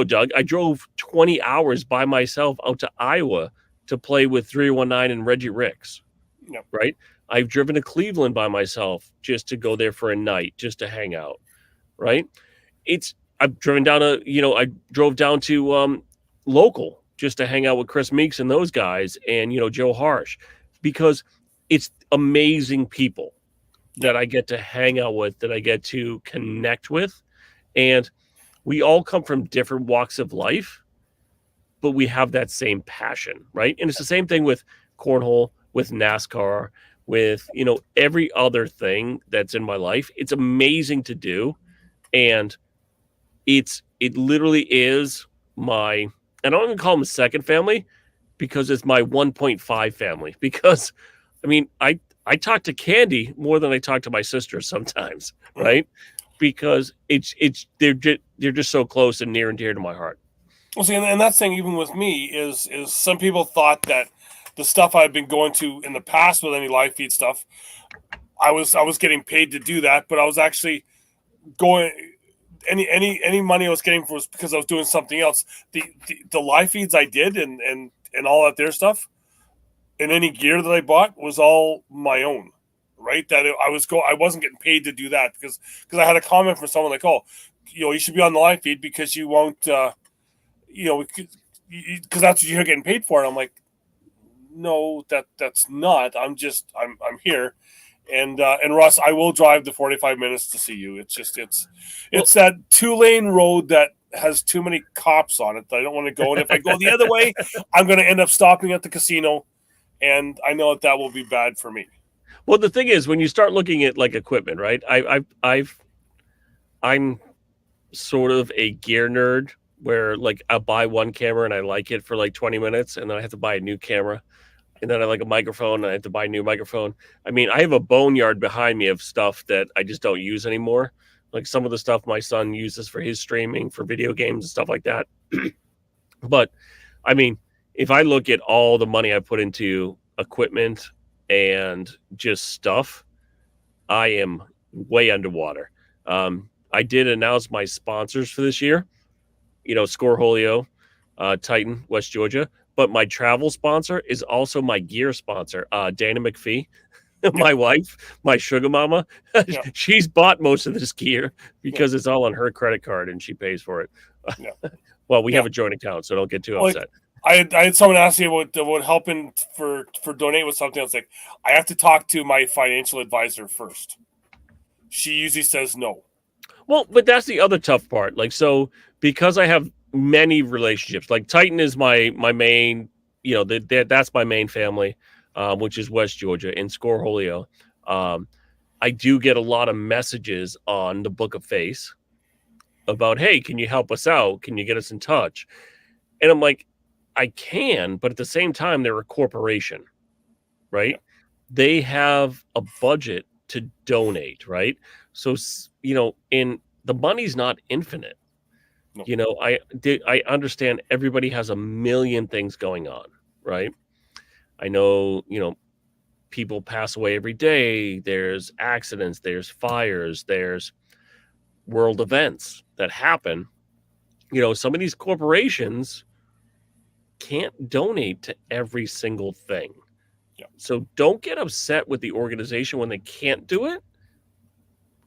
Doug, I drove 20 hours by myself out to Iowa to play with 319 and Reggie Ricks. Yep. Right. I've driven to Cleveland by myself just to go there for a night, just to hang out. Right. I've driven down I drove down to local just to hang out with Chris Meeks and those guys and, Joe Harsh, because it's amazing people that I get to hang out with, that I get to connect with. And we all come from different walks of life, but we have that same passion, right? And it's the same thing with Cornhole, with NASCAR, with, every other thing that's in my life. It's amazing to do. And it literally is I don't even call them a second family because it's my 1.5 family. Because, I talk to Candy more than I talk to my sister sometimes, right? Because they're just so close and near and dear to my heart. Well, see, and that's thing even with me is some people thought that the stuff I've been going to in the past with any live feed stuff, I was getting paid to do that, but I was actually going any money I was getting was because I was doing something else. The live feeds I did and all that their stuff, and any gear that I bought was all my own. Right, that I wasn't getting paid to do that because I had a comment from someone like, oh, you should be on the live feed because you won't, because that's what you're getting paid for. And I'm like, no, that's not. I'm here, and Russ, I will drive the 45 minutes to see you. It's just it's that 2-lane road that has too many cops on it that I don't want to go. And if I go the other way, I'm going to end up stopping at the casino, and I know that will be bad for me. Well, the thing is, when you start looking at like equipment, right? I'm sort of a gear nerd where like I'll buy one camera and I like it for like 20 minutes and then I have to buy a new camera. And then I like a microphone and I have to buy a new microphone. I have a boneyard behind me of stuff that I just don't use anymore. Like some of the stuff my son uses for his streaming, for video games and stuff like that. But if I look at all the money I put into equipment and just stuff, I am way underwater. I did announce my sponsors for this year, Scoreholio, Titan, West Georgia, but my travel sponsor is also my gear sponsor, Dana McPhee, my wife, my sugar mama. Yeah. She's bought most of this gear because it's all on her credit card and she pays for it. Yeah. Well, we have a joint account, so don't get too upset. I had someone ask me about helping for donate with something. I was like, I have to talk to my financial advisor first. She usually says no. Well, but that's the other tough part. Like, so because I have many relationships, like Titan is my main, that's my main family, which is West Georgia in Scorholio. I do get a lot of messages on the Book of Face about, hey, can you help us out? Can you get us in touch? And I'm like, I can, but at the same time, they're a corporation, right? Yeah. They have a budget to donate, right? So, in the money's not infinite. No. I understand everybody has a million things going on, right? I know, people pass away every day. There's accidents, there's fires, there's world events that happen. Some of these corporations can't donate to every single thing. Yeah. So don't get upset with the organization when they can't do it,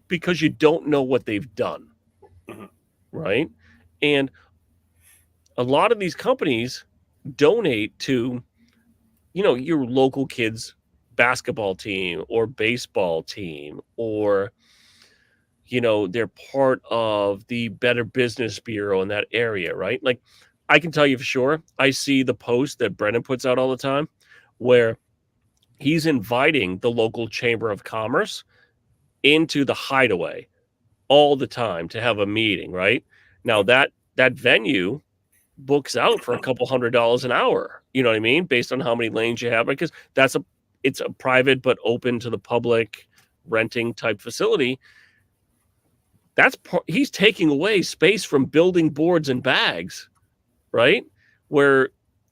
because you don't know what they've done. Mm-hmm. Right? And a lot of these companies donate to, your local kids' basketball team or baseball team, or, they're part of the Better Business Bureau in that area, right? Like, I can tell you for sure, I see the post that Brennan puts out all the time where he's inviting the local Chamber of Commerce into the Hideaway all the time to have a meeting, right? Now that venue books out for a couple $100 an hour, you know what I mean? Based on how many lanes you have, because it's a private but open to the public renting type facility. He's taking away space from building boards and bags, right? Where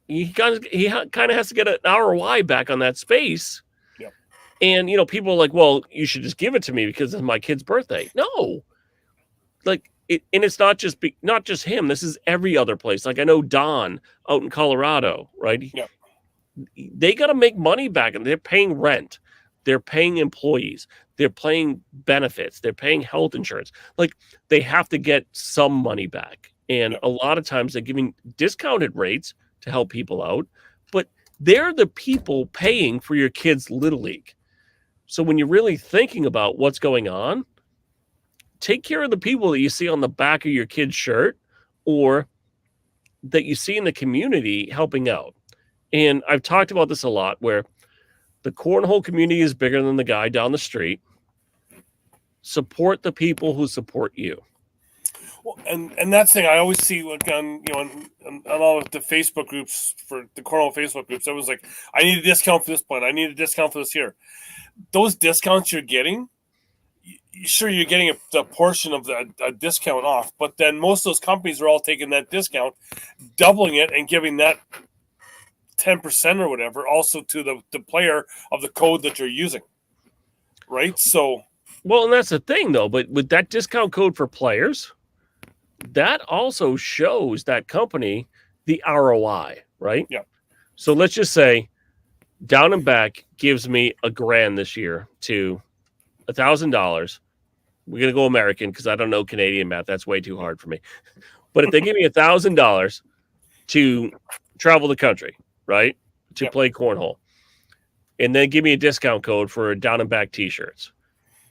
he kind of has to get an ROI back on that space. Yep. And people are like, well, you should just give it to me because it's my kid's birthday. No, like and it's not just him. This is every other place. Like, I know Don out in Colorado, right? Yep. They got to make money back, and they're paying rent, they're paying employees, they're paying benefits, they're paying health insurance. Like, they have to get some money back. And Yep. a lot of times they're giving discounted rates to help people out, but they're the people paying for your kids' Little League. So when you're really thinking about what's going on, take care of the people that you see on the back of your kid's shirt or that you see in the community helping out. And I've talked about this a lot, where the cornhole community is bigger than the guy down the street. Support the people who support you. Well, and that's the thing I always see, like, on all of the Facebook groups, for the Cornhole Facebook groups. I was like, I need a discount for this point. I need a discount for this here. Those discounts you're getting, sure, you're getting a portion of a discount off, but then most of those companies are all taking that discount, doubling it, and giving that 10% or whatever also to the player of the code that you're using. Right? So, well, and that's the thing, though. But with that discount code for players, that also shows that company the ROI, right? Yeah. So let's just say Down and Back gives me $1,000 this year to $1,000. We're going to go American because I don't know Canadian math. That's way too hard for me. But if they give me $1,000 to travel the country, right, to play cornhole, and then give me a discount code for Down and Back t-shirts,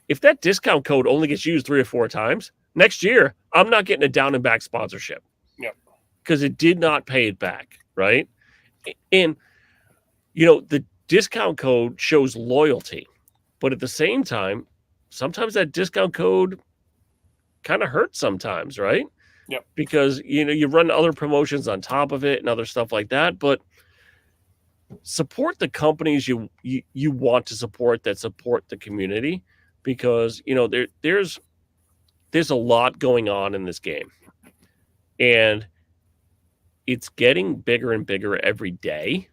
if that discount code only gets used 3 or 4 times, next year, I'm not getting a Down and Back sponsorship. Yeah. Because it did not pay it back, right? And, the discount code shows loyalty. But at the same time, sometimes that discount code kind of hurts sometimes, right? Yeah. Because, you run other promotions on top of it and other stuff like that. But support the companies you want to support that support the community, because, there's a lot going on in this game. And it's getting bigger and bigger every day.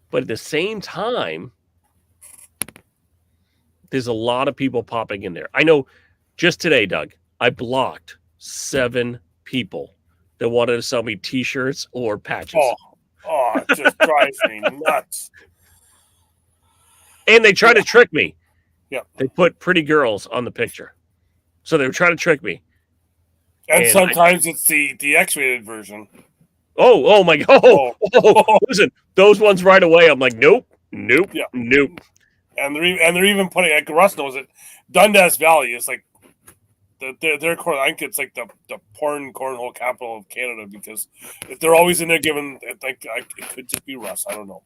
But at the same time, there's a lot of people popping in there. I know just today, Doug, I blocked 7 people that wanted to sell me t-shirts or patches. Oh, it just drives me nuts. And they try to trick me. Yeah. They put pretty girls on the picture. So they were trying to trick me. And sometimes it's the X-rated version. Oh my God. Listen, those ones right away. I'm like, nope. Yeah. Nope. And they're even putting, like, Russ knows it. Dundas Valley is like their I think it's like the cornhole capital of Canada, because if they're always in there giving, like, it could just be Russ. I don't know.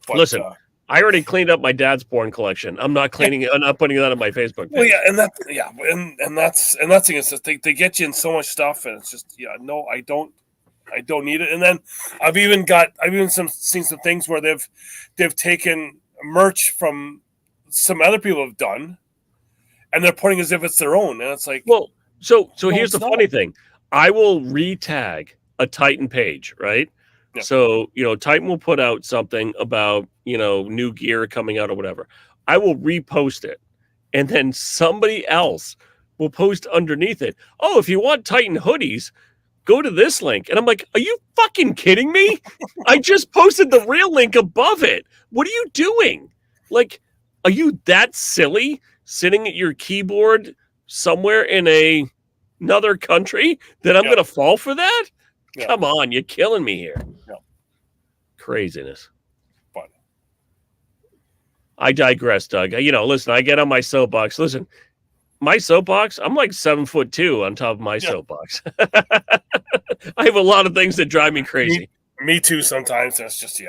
But, listen, I already cleaned up my dad's porn collection. I'm not cleaning it. I'm not putting that on my Facebook page. Well, yeah, and that's thing is that they get you in so much stuff, and it's just, no, I don't need it. And then I've even seen some things where they've taken merch from some other people have done, and they're putting as if it's their own, and it's like, well, so here's the funny thing. I will re-tag a Titan page, right? Yeah. So, Titan will put out something about, new gear coming out or whatever. I will repost it. And then somebody else will post underneath it, oh, if you want Titan hoodies, go to this link. And I'm like, are you fucking kidding me? I just posted the real link above it. What are you doing? Like, are you that silly sitting at your keyboard somewhere in another country that I'm going to fall for that? Yeah. Come on, you're killing me here. Yeah. Craziness. But I digress, Doug. Listen, I get on my soapbox. Listen, my soapbox, I'm like 7'2" on top of my soapbox. I have a lot of things that drive me crazy. Me too sometimes. That's just,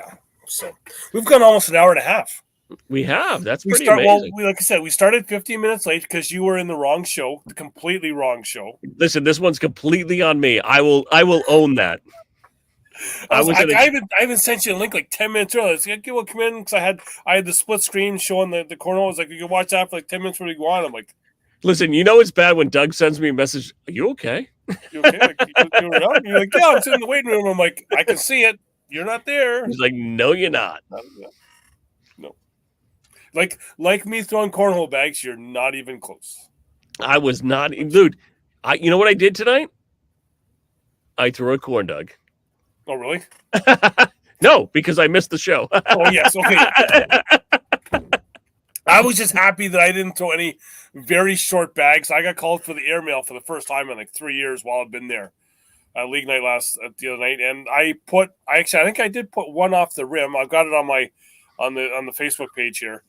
So we've gone almost an hour and a half. We have. That's pretty amazing. Well, like I said, we started 15 minutes late because you were in the wrong show, the completely wrong show. Listen, this one's completely on me. I will own that. I even sent you a link like 10 minutes early. It's like, okay, well, come in, because I had the split screen showing the cornhole. I was like, you can watch that for like 10 minutes when you go on. I'm like, listen, it's bad when Doug sends me a message. Are you okay? You okay? Like, you're like, yeah, I'm sitting in the waiting room. I'm like, I can see it. You're not there. He's like, no, you're not. No. Like me throwing cornhole bags, you're not even close. I was not, dude. You know what I did tonight? I threw a corn dog. Oh, really? No, because I missed the show. Oh, yes. Okay. I was just happy that I didn't throw any very short bags. I got called for the airmail for the first time in like 3 years while I've been there. League night the other night, and I think I did put one off the rim. I've got it on the Facebook page here.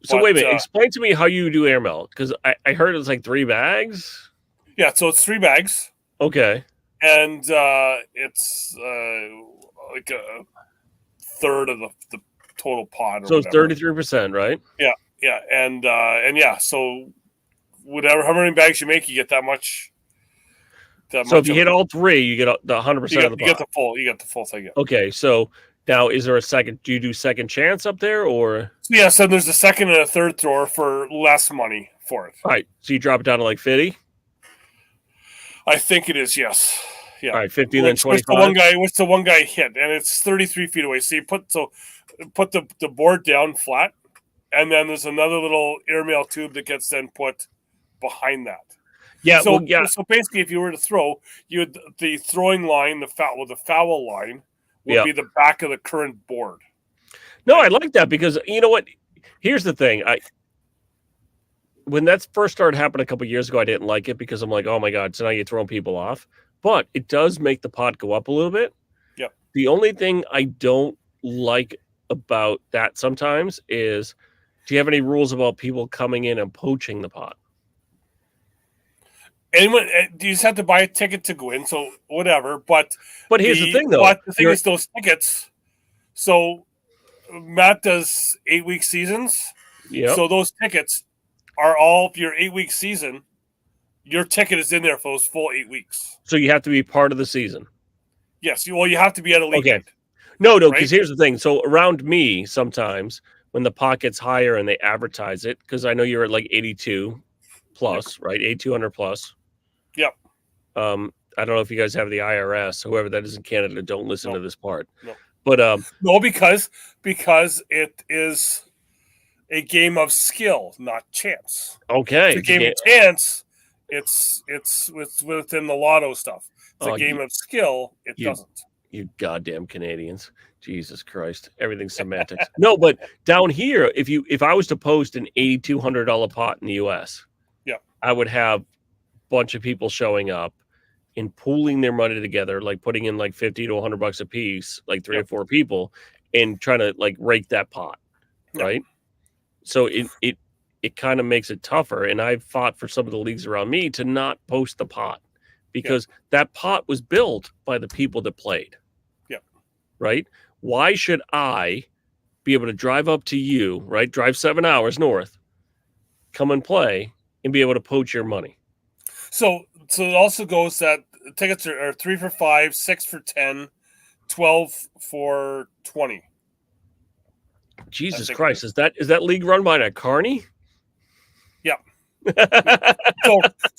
So wait a minute. Explain to me how you do airmail, because I heard it's like 3 bags. Yeah, so it's 3 bags. Okay. And it's like a third of the total pod. So it's 33%, right? Yeah, and yeah. So however many bags you make, you get that much. So if you hit all 3, you get the 100% of the pod. You get the full thing. Yeah. Okay, so now is there a second? Do you do second chance up there, or? Yeah, so there's a second and a third thrower for less money for it. All right, so you drop it down to like 50. I think it is, yes. Yeah. All right, 50 and then 25. What's the one guy hit? And it's 33 feet away. So you put the board down flat, and then there's another little airmail tube that gets then put behind that. Yeah. So yeah. So basically, if you were to throw, the throwing line, the foul line would be the back of the current board. No, I like that, because you know what? Here's the thing. When that first started happening a couple of years ago, I didn't like it, because I'm like, oh my God, so now you're throwing people off. But it does make the pot go up a little bit. Yeah. The only thing I don't like about that sometimes is, do you have any rules about people coming in and poaching the pot? Anyone, you just have to buy a ticket to go in, so whatever. But here's the thing, though. But the thing is, those tickets. So Matt does 8-week seasons. Yeah. So those tickets are all for your 8-week season. Your ticket is in there for those full 8 weeks. So you have to be part of the season. Yes. Well, you have to be at a league. Okay. No, because here's the thing. So around me, sometimes when the pot gets higher and they advertise it, because I know you're at like 82 plus, right? 8200 plus. Yep. I don't know if you guys have the IRS. Whoever that is in Canada, don't listen to this part. No. But no, because it is a game of skill, not chance. Okay. It's a game of chance. It's within the lotto stuff. It's a game of skill. It doesn't. You goddamn Canadians. Jesus Christ. Everything's semantics. No, but down here, if I was to post an $8,200 pot in the US, yeah, I would have a bunch of people showing up in pooling their money together, like putting in like 50 to $100 a piece, like 3 or 4 people, and trying to like rake that pot, right? So it kind of makes it tougher. And I've fought for some of the leagues around me to not post the pot because that pot was built by the people that played. Yeah. Right? Why should I be able to drive up to you, right? Drive 7 hours north, come and play, and be able to poach your money. So it also goes that tickets are 3 for $5, 6 for 10, 12 for 20. Jesus Christ, is that league run by a carny? Yeah.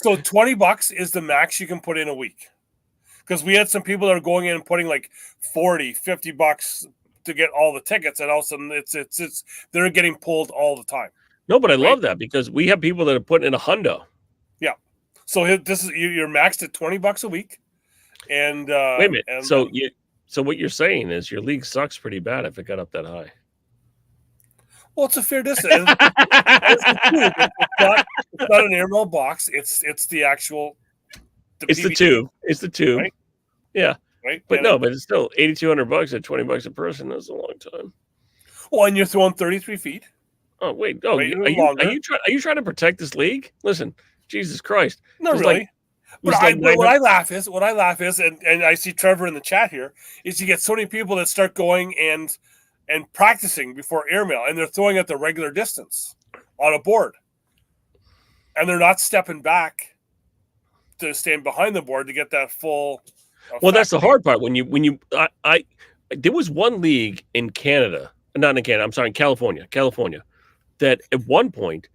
So $20 is the max you can put in a week. Because we had some people that are going in and putting like $40, $50 to get all the tickets, and all of a sudden it's they're getting pulled all the time. No, but I love that because we have people that are putting in a hundo. Yeah. So this is you're maxed at $20 a week. And wait a minute. So what you're saying is your league sucks pretty bad if it got up that high. Well, it's a fair distance. It's not an airmail box. It's the actual. It's the tube. It's the tube. Right? Yeah. Right. But but it's still $8,200 at $20 a person. That's a long time. Well, and you're throwing 33 feet. Oh wait. Oh, are you trying to protect this league? Listen, Jesus Christ. Not really. But what I laugh is, and I see Trevor in the chat here, is you get so many people that start going and practicing before airmail, and they're throwing at the regular distance on a board, and they're not stepping back to stand behind the board to get that full. Well, that's the hard part. There was one league in Canada, not in Canada. I'm sorry, in California, that at one point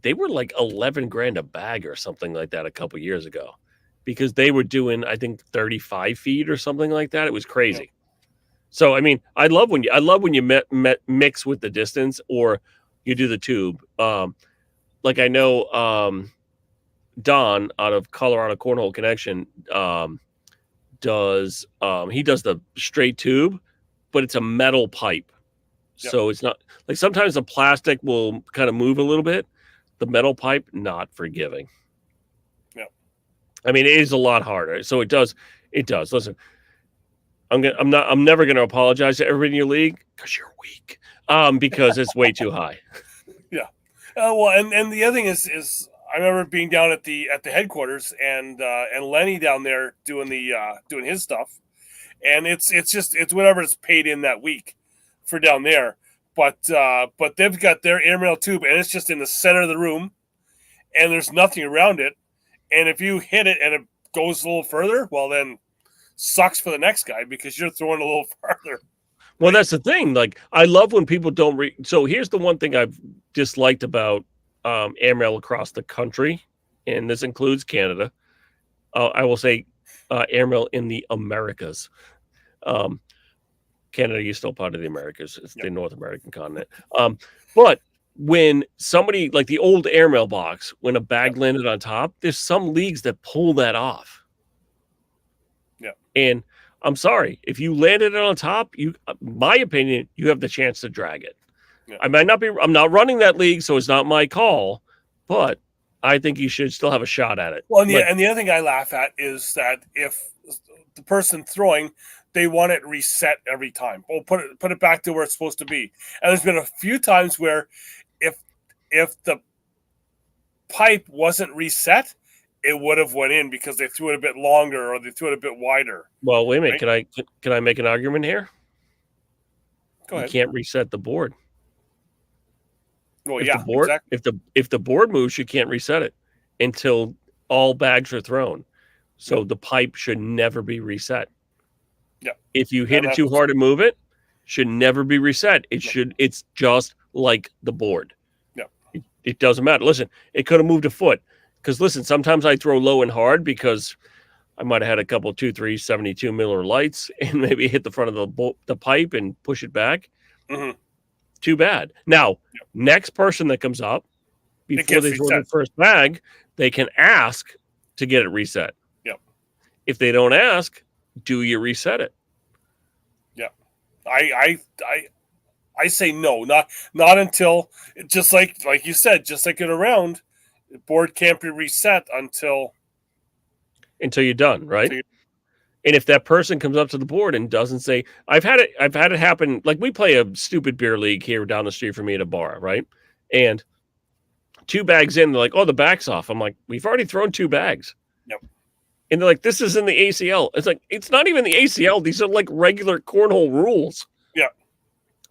they were like 11 grand a bag or something like that a couple years ago, because they were doing, I think, 35 feet or something like that. It was crazy. Yeah. So, I mean, I love when you mix with the distance or you do the tube. Like I know Don out of Colorado Cornhole Connection does the straight tube, but it's a metal pipe. Yep. So it's not like sometimes the plastic will kind of move a little bit. The metal pipe, not forgiving. Yeah. I mean, it is a lot harder. So it does. Listen, I'm never going to apologize to everybody in your league because you're weak. Because it's way too high. Yeah. Well, and the other thing is I remember being down at the headquarters and Lenny down there doing his stuff, and it's whatever is paid in that week for down there. But they've got their airmail tube, and it's just in the center of the room, and there's nothing around it. And if you hit it and it goes a little further, well, then sucks for the next guy because you're throwing a little farther. Well, that's the thing. Like, I love when people don't So here's the one thing I've disliked about airmail across the country, and this includes Canada. I will say airmail in the Americas. Canada, you're still part of the Americas. It's the North American continent. But when somebody, like the old airmail box, when a bag landed on top, there's some leagues that pull that off. Yeah. And I'm sorry, if you landed it on top, my opinion, you have the chance to drag it. Yeah. I'm not running that league, so it's not my call, but I think you should still have a shot at it. Well, and the other thing I laugh at is that if the person throwing, they want it reset every time. Well, put it back to where it's supposed to be. And there's been a few times where if the pipe wasn't reset, it would have went in because they threw it a bit longer or they threw it a bit wider. Well, wait a minute. Right? Can I make an argument here? Go ahead. You can't reset the board. Well, exactly. If the board moves, you can't reset it until all bags are thrown. So the pipe should never be reset. Yeah. If you hit it too hard to move it, should never be reset. It's just like the board. Yeah. It doesn't matter. Listen, it could have moved a foot. Because listen, sometimes I throw low and hard because I might have had a couple 2, 3, 72 Miller lights and maybe hit the front of the pipe and push it back. Mm-hmm. Too bad. Now, next person that comes up before they throw the first bag, they can ask to get it reset. Yep. If they don't ask, do you reset it? Yeah. I say no, not until, just like you said, just like in a round, the board can't be reset until until you're done, right? So you- And if that person comes up to the board and doesn't say, I've had it happen. Like we play a stupid beer league here down the street from me at a bar, right? And 2 bags in, they're like, oh, the back's off. I'm like, we've already thrown 2 bags. Yep. And they're like, this is in the ACL. It's like, it's not even the ACL. These are like regular cornhole rules. Yeah.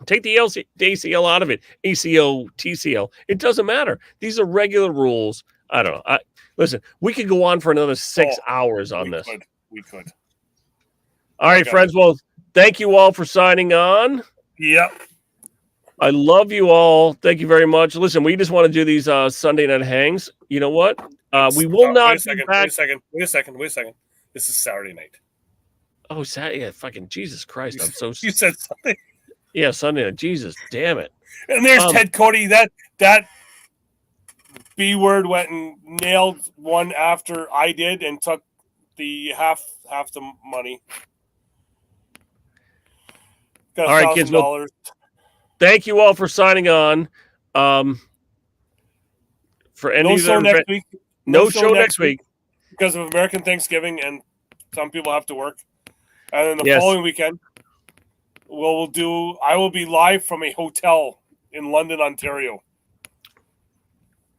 Take the ACL out of it. ACO, TCL. It doesn't matter. These are regular rules. I don't know. Listen, we could go on for another 6 hours on this. We could. All right, friends. Well, thank you all for signing on. Yep. I love you all. Thank you very much. Listen, we just want to do these Sunday night hangs. You know what? We will not. Wait a second. This is Saturday night. Oh, Saturday. Yeah, fucking Jesus Christ. I'm so. You said Sunday. Yeah, Sunday night. Jesus, damn it. And there's Ted Cody. That B word went and nailed one after I did and took the half the money. Got all right, kids. Well, thank you all for signing on. For any no show next week. No show next week because of American Thanksgiving, and some people have to work. And then the following weekend, I will be live from a hotel in London, Ontario.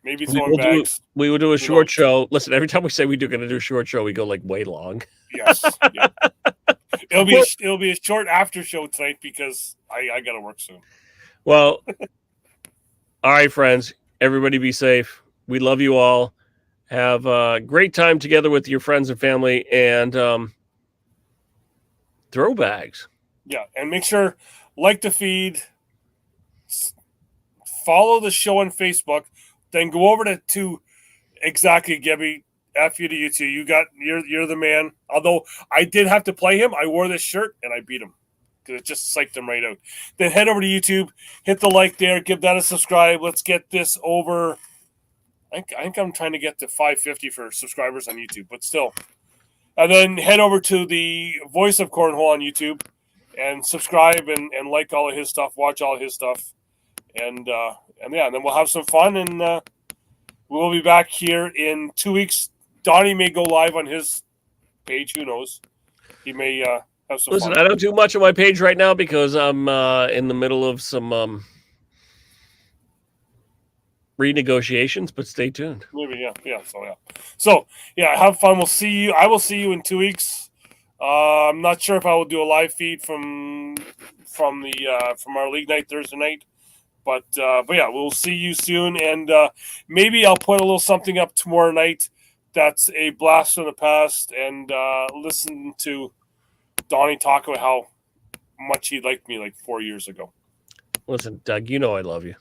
Maybe throwing bags. We will do a short show. Listen, every time we say we're going to do a short show, we go like way long. Yes. Yeah. It'll be a short after show tonight because I got to work soon. Well, all right, friends. Everybody be safe. We love you all. Have a great time together with your friends and family, and throw bags. Yeah, and make sure like the feed, follow the show on Facebook, then go over to exactly Gibby. F you to you two. You're the man. Although I did have to play him, I wore this shirt and I beat him because it just psyched him right out. Then head over to YouTube, hit the like there, give that a subscribe. Let's get this over. I think I'm trying to get to 550 for subscribers on YouTube, but still. And then head over to the Voice of Cornhole on YouTube and subscribe and like all of his stuff, watch all of his stuff, and then we'll have some fun and we'll be back here in 2 weeks. Donnie may go live on his page. Who knows? He may have some fun. I don't do much on my page right now because I'm in the middle of some renegotiations, but stay tuned. Maybe, yeah. So, have fun. We'll see you. I will see you in 2 weeks. I'm not sure if I will do a live feed from our league night Thursday night. But yeah, we'll see you soon. And maybe I'll put a little something up tomorrow night that's a blast from the past and listen to Donnie talk about how much he liked me like 4 years ago. Listen, Doug, you know I love you.